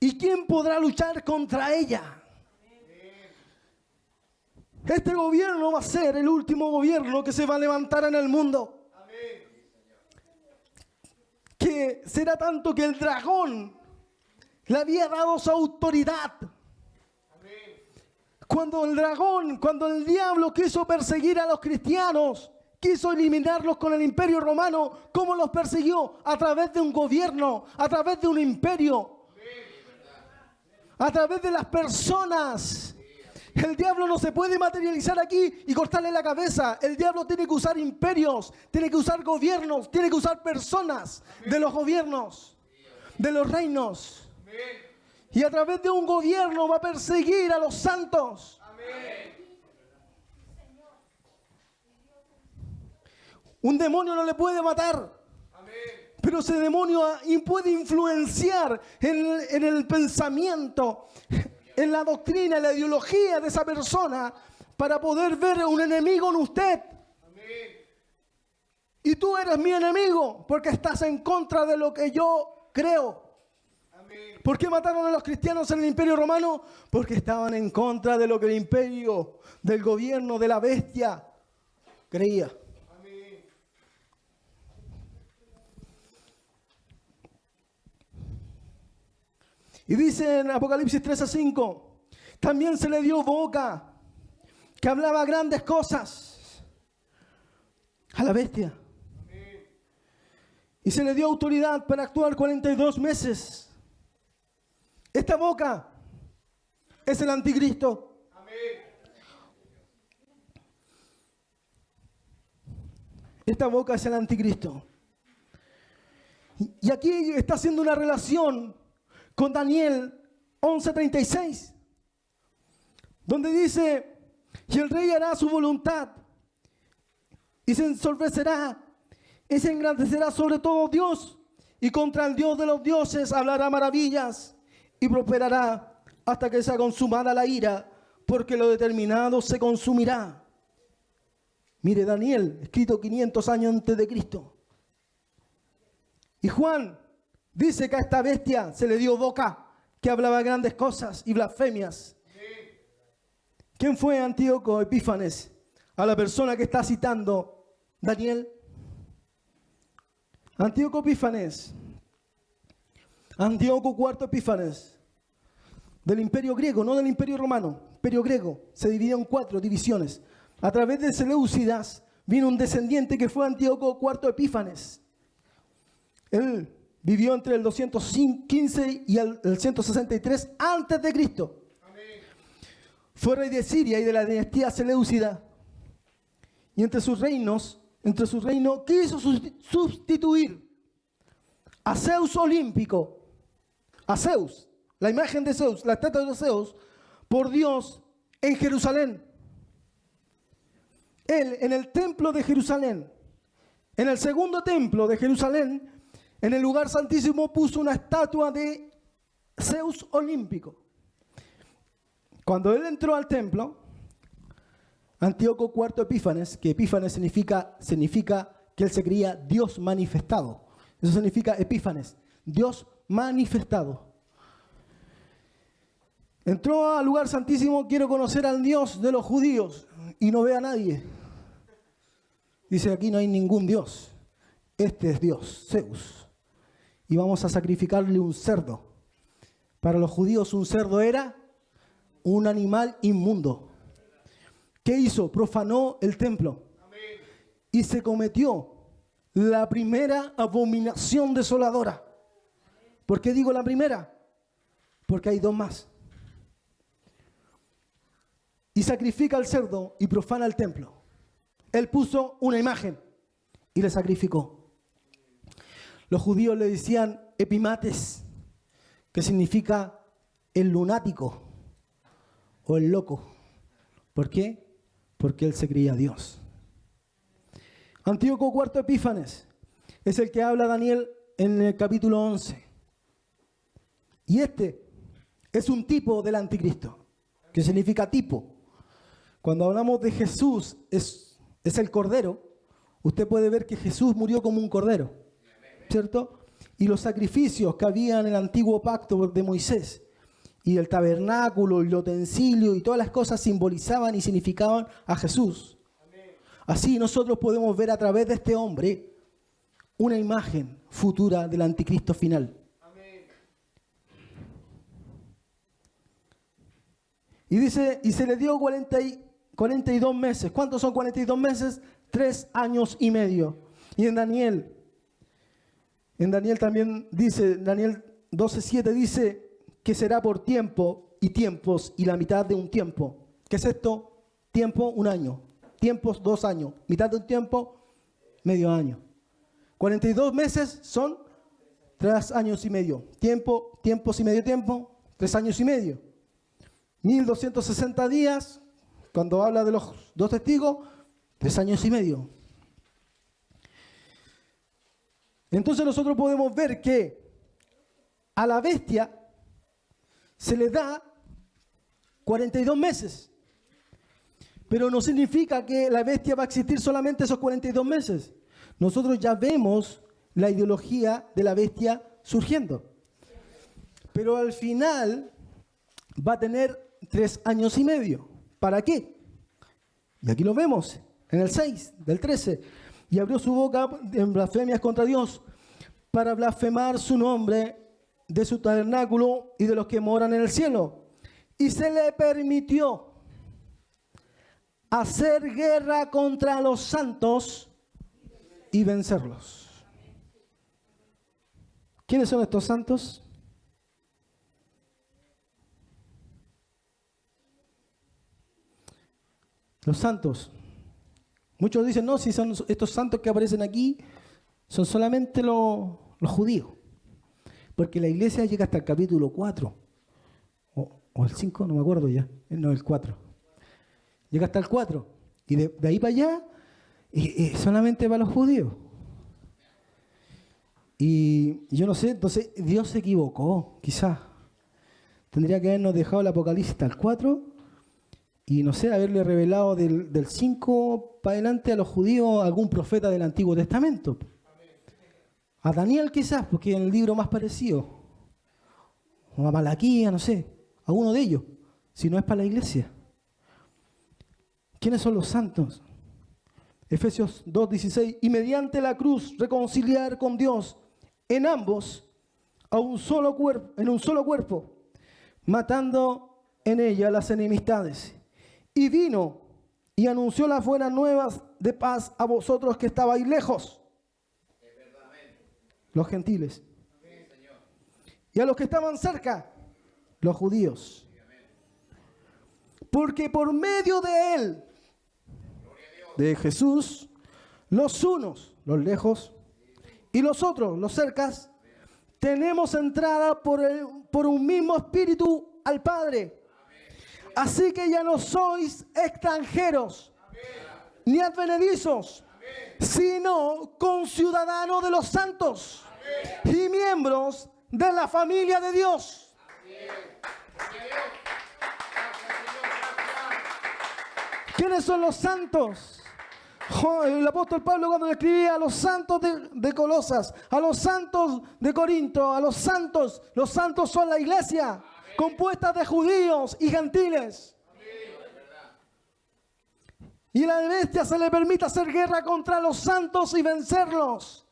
Speaker 1: ¿Y quién podrá luchar contra ella? Este gobierno va a ser el último gobierno que se va a levantar en el mundo. Que será tanto que el dragón le había dado su autoridad. Cuando el diablo quiso perseguir a los cristianos, quiso eliminarlos con el imperio romano, ¿cómo los persiguió? A través de un gobierno, a través de un imperio, a través de las personas. El diablo no se puede materializar aquí y cortarle la cabeza. El diablo tiene que usar imperios, tiene que usar gobiernos, tiene que usar personas de los gobiernos, de los reinos. Y a través de un gobierno va a perseguir a los santos. Un demonio no le puede matar. Amén. Pero ese demonio puede influenciar en el pensamiento, en la doctrina, en la ideología de esa persona para poder ver un enemigo en usted. Amén. Y tú eres mi enemigo porque estás en contra de lo que yo creo. Amén. ¿Por qué mataron a los cristianos en el Imperio Romano? Porque estaban en contra de lo que el imperio, del gobierno, de la bestia creía. Y dice en Apocalipsis 13:5, también se le dio boca, que hablaba grandes cosas a la bestia. Amén. Y se le dio autoridad para actuar 42 meses. Esta boca es el anticristo. Amén. Esta boca es el anticristo. Y aquí está haciendo una relación con Daniel 11:36, donde dice: y el rey hará su voluntad y se ensorbecerá y se engrandecerá sobre todo Dios, y contra el Dios de los dioses hablará maravillas y prosperará hasta que sea consumada la ira, porque lo determinado se consumirá. Mire, Daniel, escrito 500 años antes de Cristo. Y Juan dice que a esta bestia se le dio boca, que hablaba grandes cosas y blasfemias. ¿Quién fue Antíoco Epífanes? A la persona que está citando Daniel. Antíoco Epífanes. Antíoco IV Epífanes. Del imperio griego, no del imperio romano. Imperio griego. Se dividió en 4 divisiones. A través de Seleucidas vino un descendiente que fue Antíoco IV Epífanes. Él vivió entre el 215 y el 163 antes de Cristo. Amén. Fue rey de Siria y de la dinastía Seleucida. Y entre sus reinos entre su reino, quiso sustituir a Zeus olímpico, a Zeus, la imagen de Zeus, la estatua de Zeus, por Dios en Jerusalén. Él, en el templo de Jerusalén, en el segundo templo de Jerusalén, en el lugar santísimo, puso una estatua de Zeus olímpico. Cuando él entró al templo, Antíoco IV Epífanes, que Epífanes significa que él se creía Dios manifestado. Eso significa Epífanes, Dios manifestado. Entró al lugar santísimo, quiero conocer al Dios de los judíos, y no ve a nadie. Dice, aquí no hay ningún Dios. Este es Dios, Zeus. Y vamos a sacrificarle un cerdo. Para los judíos un cerdo era un animal inmundo. ¿Qué hizo? Profanó el templo. Y se cometió la primera abominación desoladora. ¿Por qué digo la primera? Porque hay dos más. Y sacrifica al cerdo y profana el templo. Él puso una imagen y le sacrificó. Los judíos le decían Epimates, que significa el lunático o el loco. ¿Por qué? Porque él se creía Dios. Antíoco IV Epífanes es el que habla Daniel en el capítulo 11. Y este es un tipo del anticristo, que significa tipo. Cuando hablamos de Jesús, es el cordero. Usted puede ver que Jesús murió como un cordero, ¿cierto? Y los sacrificios que había en el antiguo pacto de Moisés, y el tabernáculo, y el utensilio, y todas las cosas simbolizaban y significaban a Jesús. Así nosotros podemos ver a través de este hombre una imagen futura del anticristo final. Y dice, y se le dio 42 meses. ¿Cuántos son 42 meses? 3 años y medio. Y en Daniel también dice, Daniel 12:7 dice que será por tiempo y tiempos y la mitad de un tiempo. ¿Qué es esto? Tiempo, un año. Tiempos, 2 años. Mitad de un tiempo, medio año. 42 meses son 3 años y medio. Tiempos y medio tiempo, 3 años y medio. 1260 días, cuando habla de los 2 testigos, 3 años y medio. Entonces nosotros podemos ver que a la bestia se le da 42 meses. Pero no significa que la bestia va a existir solamente esos 42 meses. Nosotros ya vemos la ideología de la bestia surgiendo. Pero al final va a tener 3 años y medio. ¿Para qué? Y aquí lo vemos, en el 6 del 13. Y abrió su boca en blasfemias contra Dios para blasfemar su nombre de su tabernáculo y de los que moran en el cielo. Y se le permitió hacer guerra contra los santos y vencerlos. ¿Quiénes son estos santos? Los santos. Muchos dicen, no, si son estos santos que aparecen aquí, son solamente los judíos. Porque la iglesia llega hasta el capítulo 4. O el 5, no me acuerdo ya. No, el 4. Llega hasta el 4. Y de ahí para allá, solamente para los judíos. Y yo no sé, entonces Dios se equivocó, quizás. Tendría que habernos dejado el Apocalipsis hasta el 4. Y no sé, haberle revelado del 5 para adelante a los judíos algún profeta del Antiguo Testamento. A Daniel quizás, porque es el libro más parecido. O a Malaquía, no sé. A uno de ellos, si no es para la iglesia. ¿Quiénes son los santos? Efesios 2:16. Y mediante la cruz reconciliar con Dios en ambos en un solo cuerpo, matando en ella las enemistades. Y vino y anunció las buenas nuevas de paz a vosotros que estabais lejos, los gentiles, y a los que estaban cerca, los judíos. Porque por medio de él, de Jesús, los unos, los lejos, y los otros, los cercas, tenemos entrada por un mismo espíritu al Padre. Así que ya no sois extranjeros, ni advenedizos, sino conciudadanos de los santos y miembros de la familia de Dios. ¿Quiénes son los santos? El apóstol Pablo, cuando le escribía a los santos de Colosas, a los santos de Corinto, a los santos son la iglesia, compuesta de judíos y gentiles. Y a la bestia se le permite hacer guerra contra los santos y vencerlos.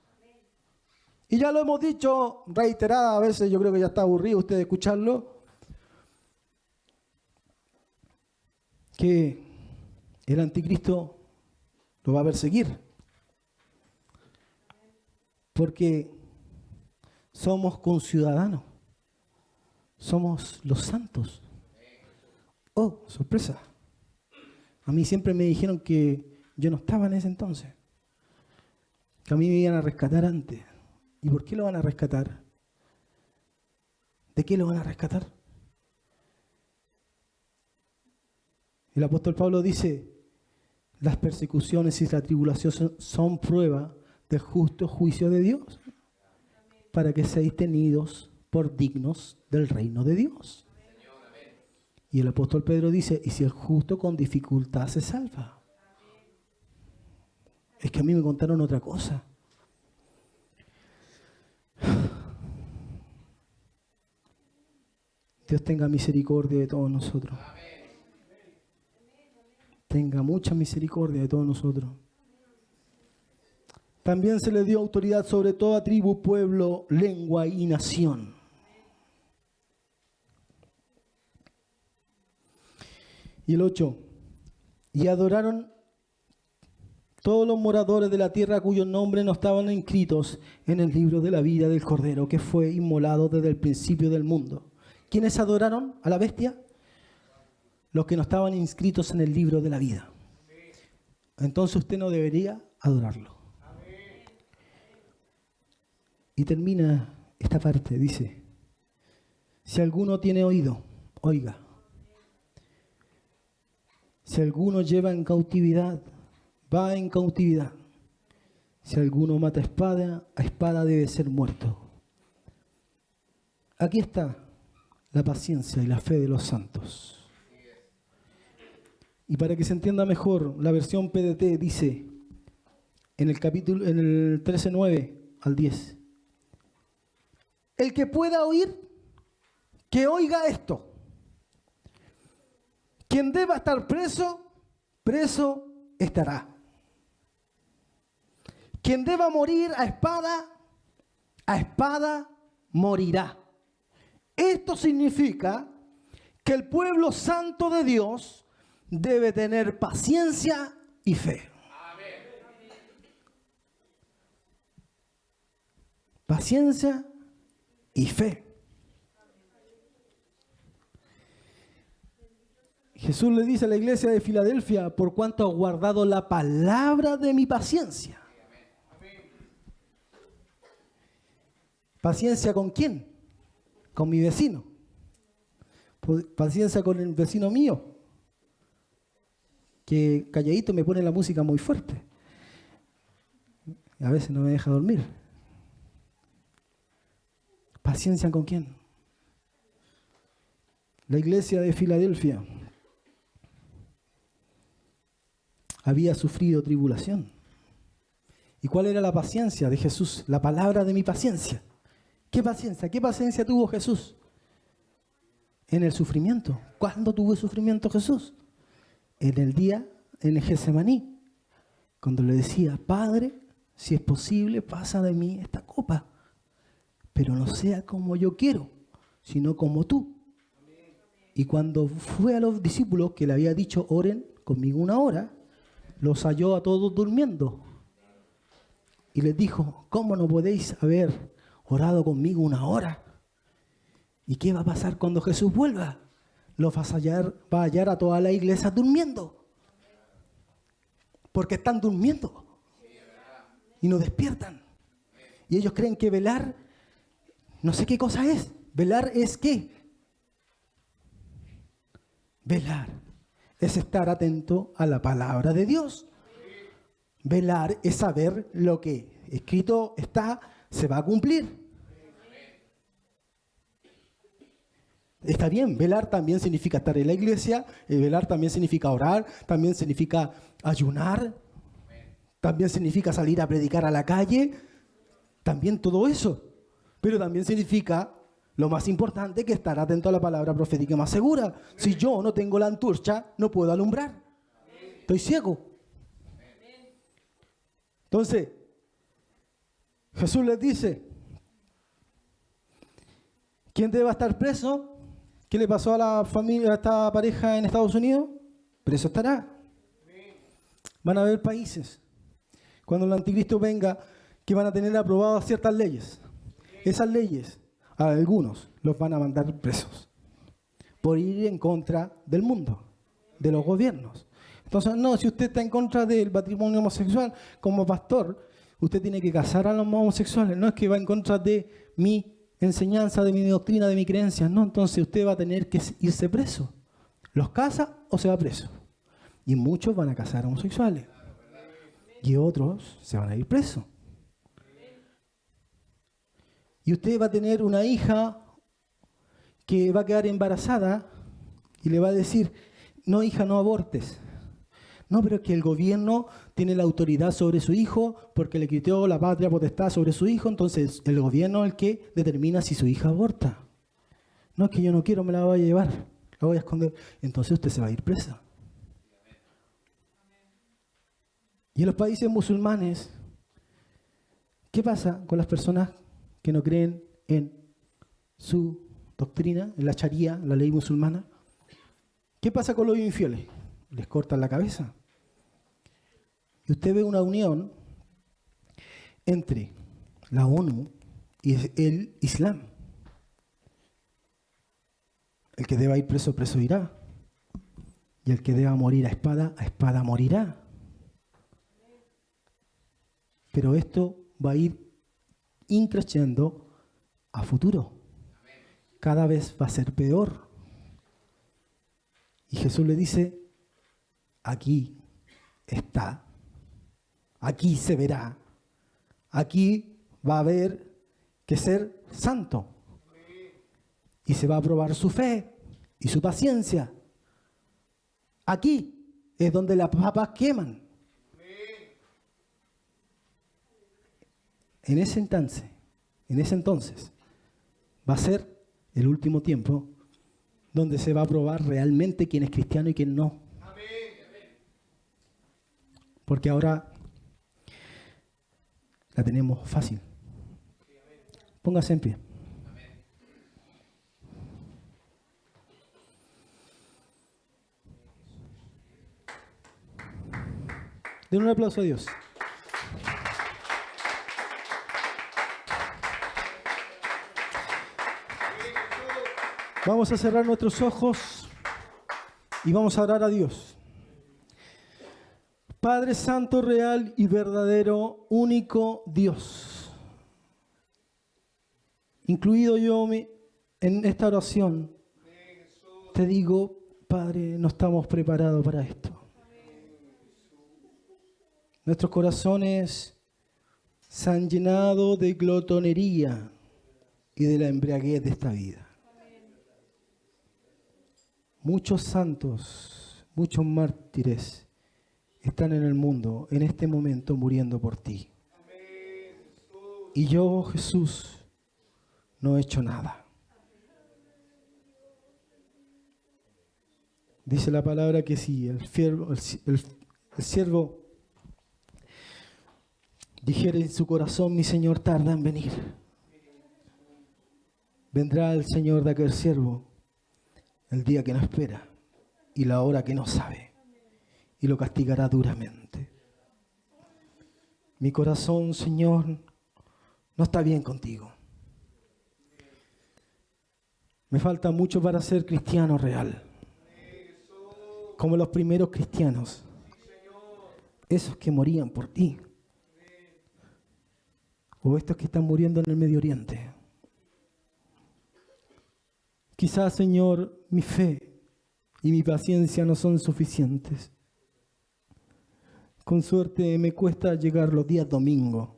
Speaker 1: Y ya lo hemos dicho reiteradas veces, yo creo que ya está aburrido usted de escucharlo, que el anticristo lo va a perseguir. Porque somos conciudadanos. Somos los santos. Oh, sorpresa. A mí siempre me dijeron que yo no estaba en ese entonces. Que a mí me iban a rescatar antes. ¿Y por qué lo van a rescatar? ¿De qué lo van a rescatar? El apóstol Pablo dice, las persecuciones y la tribulación son prueba del justo juicio de Dios, para que seáis tenidos por dignos del reino de Dios. Y el apóstol Pedro dice, y si el justo con dificultad se salva. Es que a mí me contaron otra cosa. Dios tenga misericordia de todos nosotros. Tenga mucha misericordia de todos nosotros. También se le dio autoridad sobre toda tribu, pueblo, lengua y nación. Y el 8. Y adoraron todos los moradores de la tierra cuyos nombres no estaban inscritos en el libro de la vida del Cordero, que fue inmolado desde el principio del mundo. ¿Quiénes adoraron a la bestia? Los que no estaban inscritos en el libro de la vida. Entonces usted no debería adorarlo. Y termina esta parte, dice, si alguno tiene oído, oiga. Si alguno lleva en cautividad, va en cautividad. Si alguno mata a espada debe ser muerto. Aquí está la paciencia y la fe de los santos. Y para que se entienda mejor, la versión PDT dice en el capítulo, en el 13:9 al 10. El que pueda oír, que oiga esto. Quien deba estar preso, preso estará. Quien deba morir a espada morirá. Esto significa que el pueblo santo de Dios debe tener paciencia y fe. Paciencia y fe. Jesús le dice a la iglesia de Filadelfia, por cuanto ha guardado la palabra de mi paciencia. ¿Paciencia con quién? Con mi vecino. Paciencia con el vecino mío, que calladito me pone la música muy fuerte. A veces no me deja dormir. ¿Paciencia con quién? La iglesia de Filadelfia había sufrido tribulación. ¿Y cuál era la paciencia de Jesús? La palabra de mi paciencia. ¿Qué paciencia? ¿Qué paciencia tuvo Jesús? En el sufrimiento. ¿Cuándo tuvo sufrimiento Jesús? En el día, en el Getsemaní, cuando le decía, Padre, si es posible, pasa de mí esta copa, pero no sea como yo quiero, sino como tú. Y cuando fue a los discípulos que le había dicho, oren conmigo 1 hora, los halló a todos durmiendo. Y les dijo, ¿cómo no podéis haber orado conmigo 1 hora? ¿Y qué va a pasar cuando Jesús vuelva? Los va a hallar a toda la iglesia durmiendo. Porque están durmiendo. y nos despiertan. Y ellos creen que velar, no sé qué cosa es. ¿Velar es qué? Velar es estar atento a la palabra de Dios. Velar es saber lo que escrito está, se va a cumplir. Está bien, velar también significa estar en la iglesia, velar también significa orar, también significa ayunar, también significa salir a predicar a la calle, también todo eso. Pero también significa, lo más importante, que estar atento a la palabra profética más segura. Si yo no tengo la antorcha, no puedo alumbrar. Estoy ciego. Entonces, Jesús les dice, ¿quién debe estar preso? ¿Qué le pasó a la familia, a esta pareja en Estados Unidos? Preso estará. Van a haber países, cuando el anticristo venga, que van a tener aprobadas ciertas leyes. Esas leyes, a algunos los van a mandar presos por ir en contra del mundo, de los gobiernos. Entonces, no, si usted está en contra del matrimonio homosexual, como pastor, usted tiene que casar a los homosexuales. No es que va en contra de mi enseñanza, de mi doctrina, de mi creencia. No, entonces usted va a tener que irse preso. ¿Los casa o se va preso? Y muchos van a casar a homosexuales. Y otros se van a ir presos. Y usted va a tener una hija que va a quedar embarazada y le va a decir, no, hija, no abortes. No, pero es que el gobierno tiene la autoridad sobre su hijo porque le quitó la patria potestad sobre su hijo, entonces el gobierno es el que determina si su hija aborta. No, es que yo no quiero, me la voy a llevar, la voy a esconder. Entonces usted se va a ir presa. Y en los países musulmanes, ¿qué pasa con las personas que no creen en su doctrina, en la Sharia, la ley musulmana? ¿Qué pasa con los infieles? Les cortan la cabeza. Y usted ve una unión entre la ONU y el Islam. El que deba ir preso, preso irá. Y el que deba morir a espada morirá. Pero esto va a ir increciendo a futuro. Cada vez va a ser peor. Y Jesús le dice, aquí está, aquí se verá, aquí va a haber que ser santo. Y se va a probar su fe y su paciencia. Aquí es donde las papas queman. En ese entonces, va a ser el último tiempo donde se va a probar realmente quién es cristiano y quién no. Porque ahora la tenemos fácil. Póngase en pie. Den un aplauso a Dios. Vamos a cerrar nuestros ojos y vamos a orar a Dios. Padre Santo, real y verdadero, único Dios. Incluido yo en esta oración, te digo, Padre, no estamos preparados para esto. Nuestros corazones se han llenado de glotonería y de la embriaguez de esta vida. Muchos santos, muchos mártires están en el mundo en este momento muriendo por ti. Y yo, Jesús, no he hecho nada. Dice la palabra que si el siervo dijere en su corazón, mi Señor tarda en venir, vendrá el Señor de aquel siervo el día que no espera y la hora que no sabe, y lo castigará duramente. Mi corazón, Señor, no está bien contigo. Me falta mucho para ser cristiano real, como los primeros cristianos, esos que morían por ti. o estos que están muriendo en el Medio Oriente. Quizás, Señor, mi fe y mi paciencia no son suficientes. Con suerte me cuesta llegar los días domingo.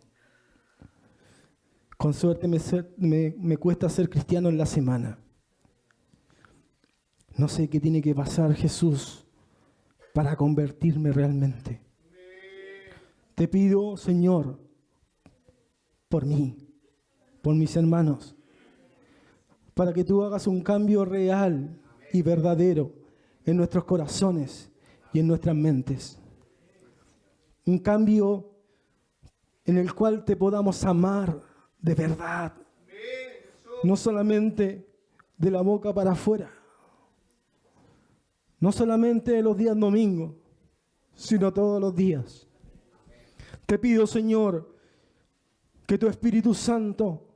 Speaker 1: Con suerte me cuesta ser cristiano en la semana. No sé qué tiene que pasar, Jesús, para convertirme realmente. Te pido, Señor, por mí, por mis hermanos, para que tú hagas un cambio real y verdadero en nuestros corazones y en nuestras mentes. Un cambio en el cual te podamos amar de verdad, no solamente de la boca para afuera, no solamente los días domingos, sino todos los días. Te pido, Señor, que tu Espíritu Santo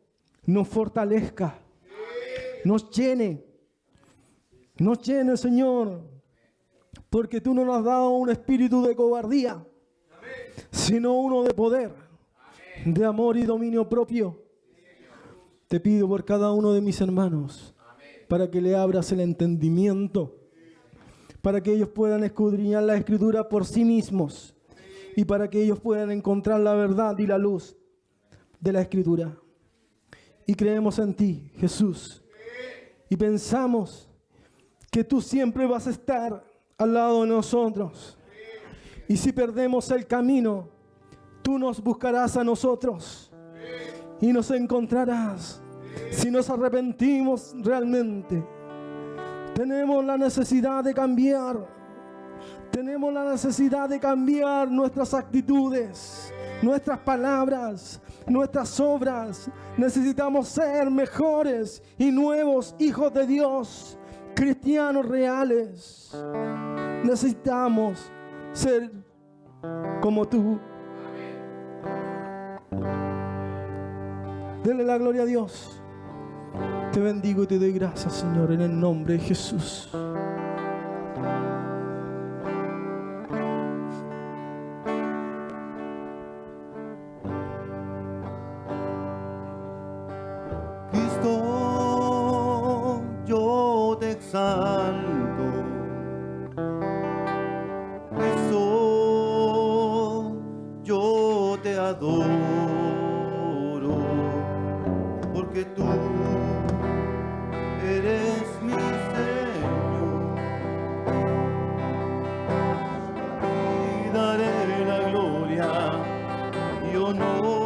Speaker 1: nos fortalezca, nos llene, Señor, porque tú no nos has dado un espíritu de cobardía, sino uno de poder, de amor y dominio propio. Te pido por cada uno de mis hermanos, para que le abras el entendimiento, para que ellos puedan escudriñar la Escritura por sí mismos y para que ellos puedan encontrar la verdad y la luz de la Escritura. Y creemos en ti, Jesús, y pensamos que tú siempre vas a estar al lado de nosotros. Y si perdemos el camino, tú nos buscarás a nosotros y nos encontrarás. Si nos arrepentimos realmente, tenemos la necesidad de cambiar. Tenemos la necesidad de cambiar nuestras actitudes, nuestras palabras, nuestras obras. Necesitamos ser mejores y nuevos hijos de Dios, cristianos reales. Necesitamos ser como tú. Denle la gloria a Dios. Te bendigo y te doy gracias, Señor, en el nombre de Jesús.
Speaker 2: Cristo, yo te exalto. Cristo, yo te adoro, porque tú eres mi Señor, y daré la gloria y honor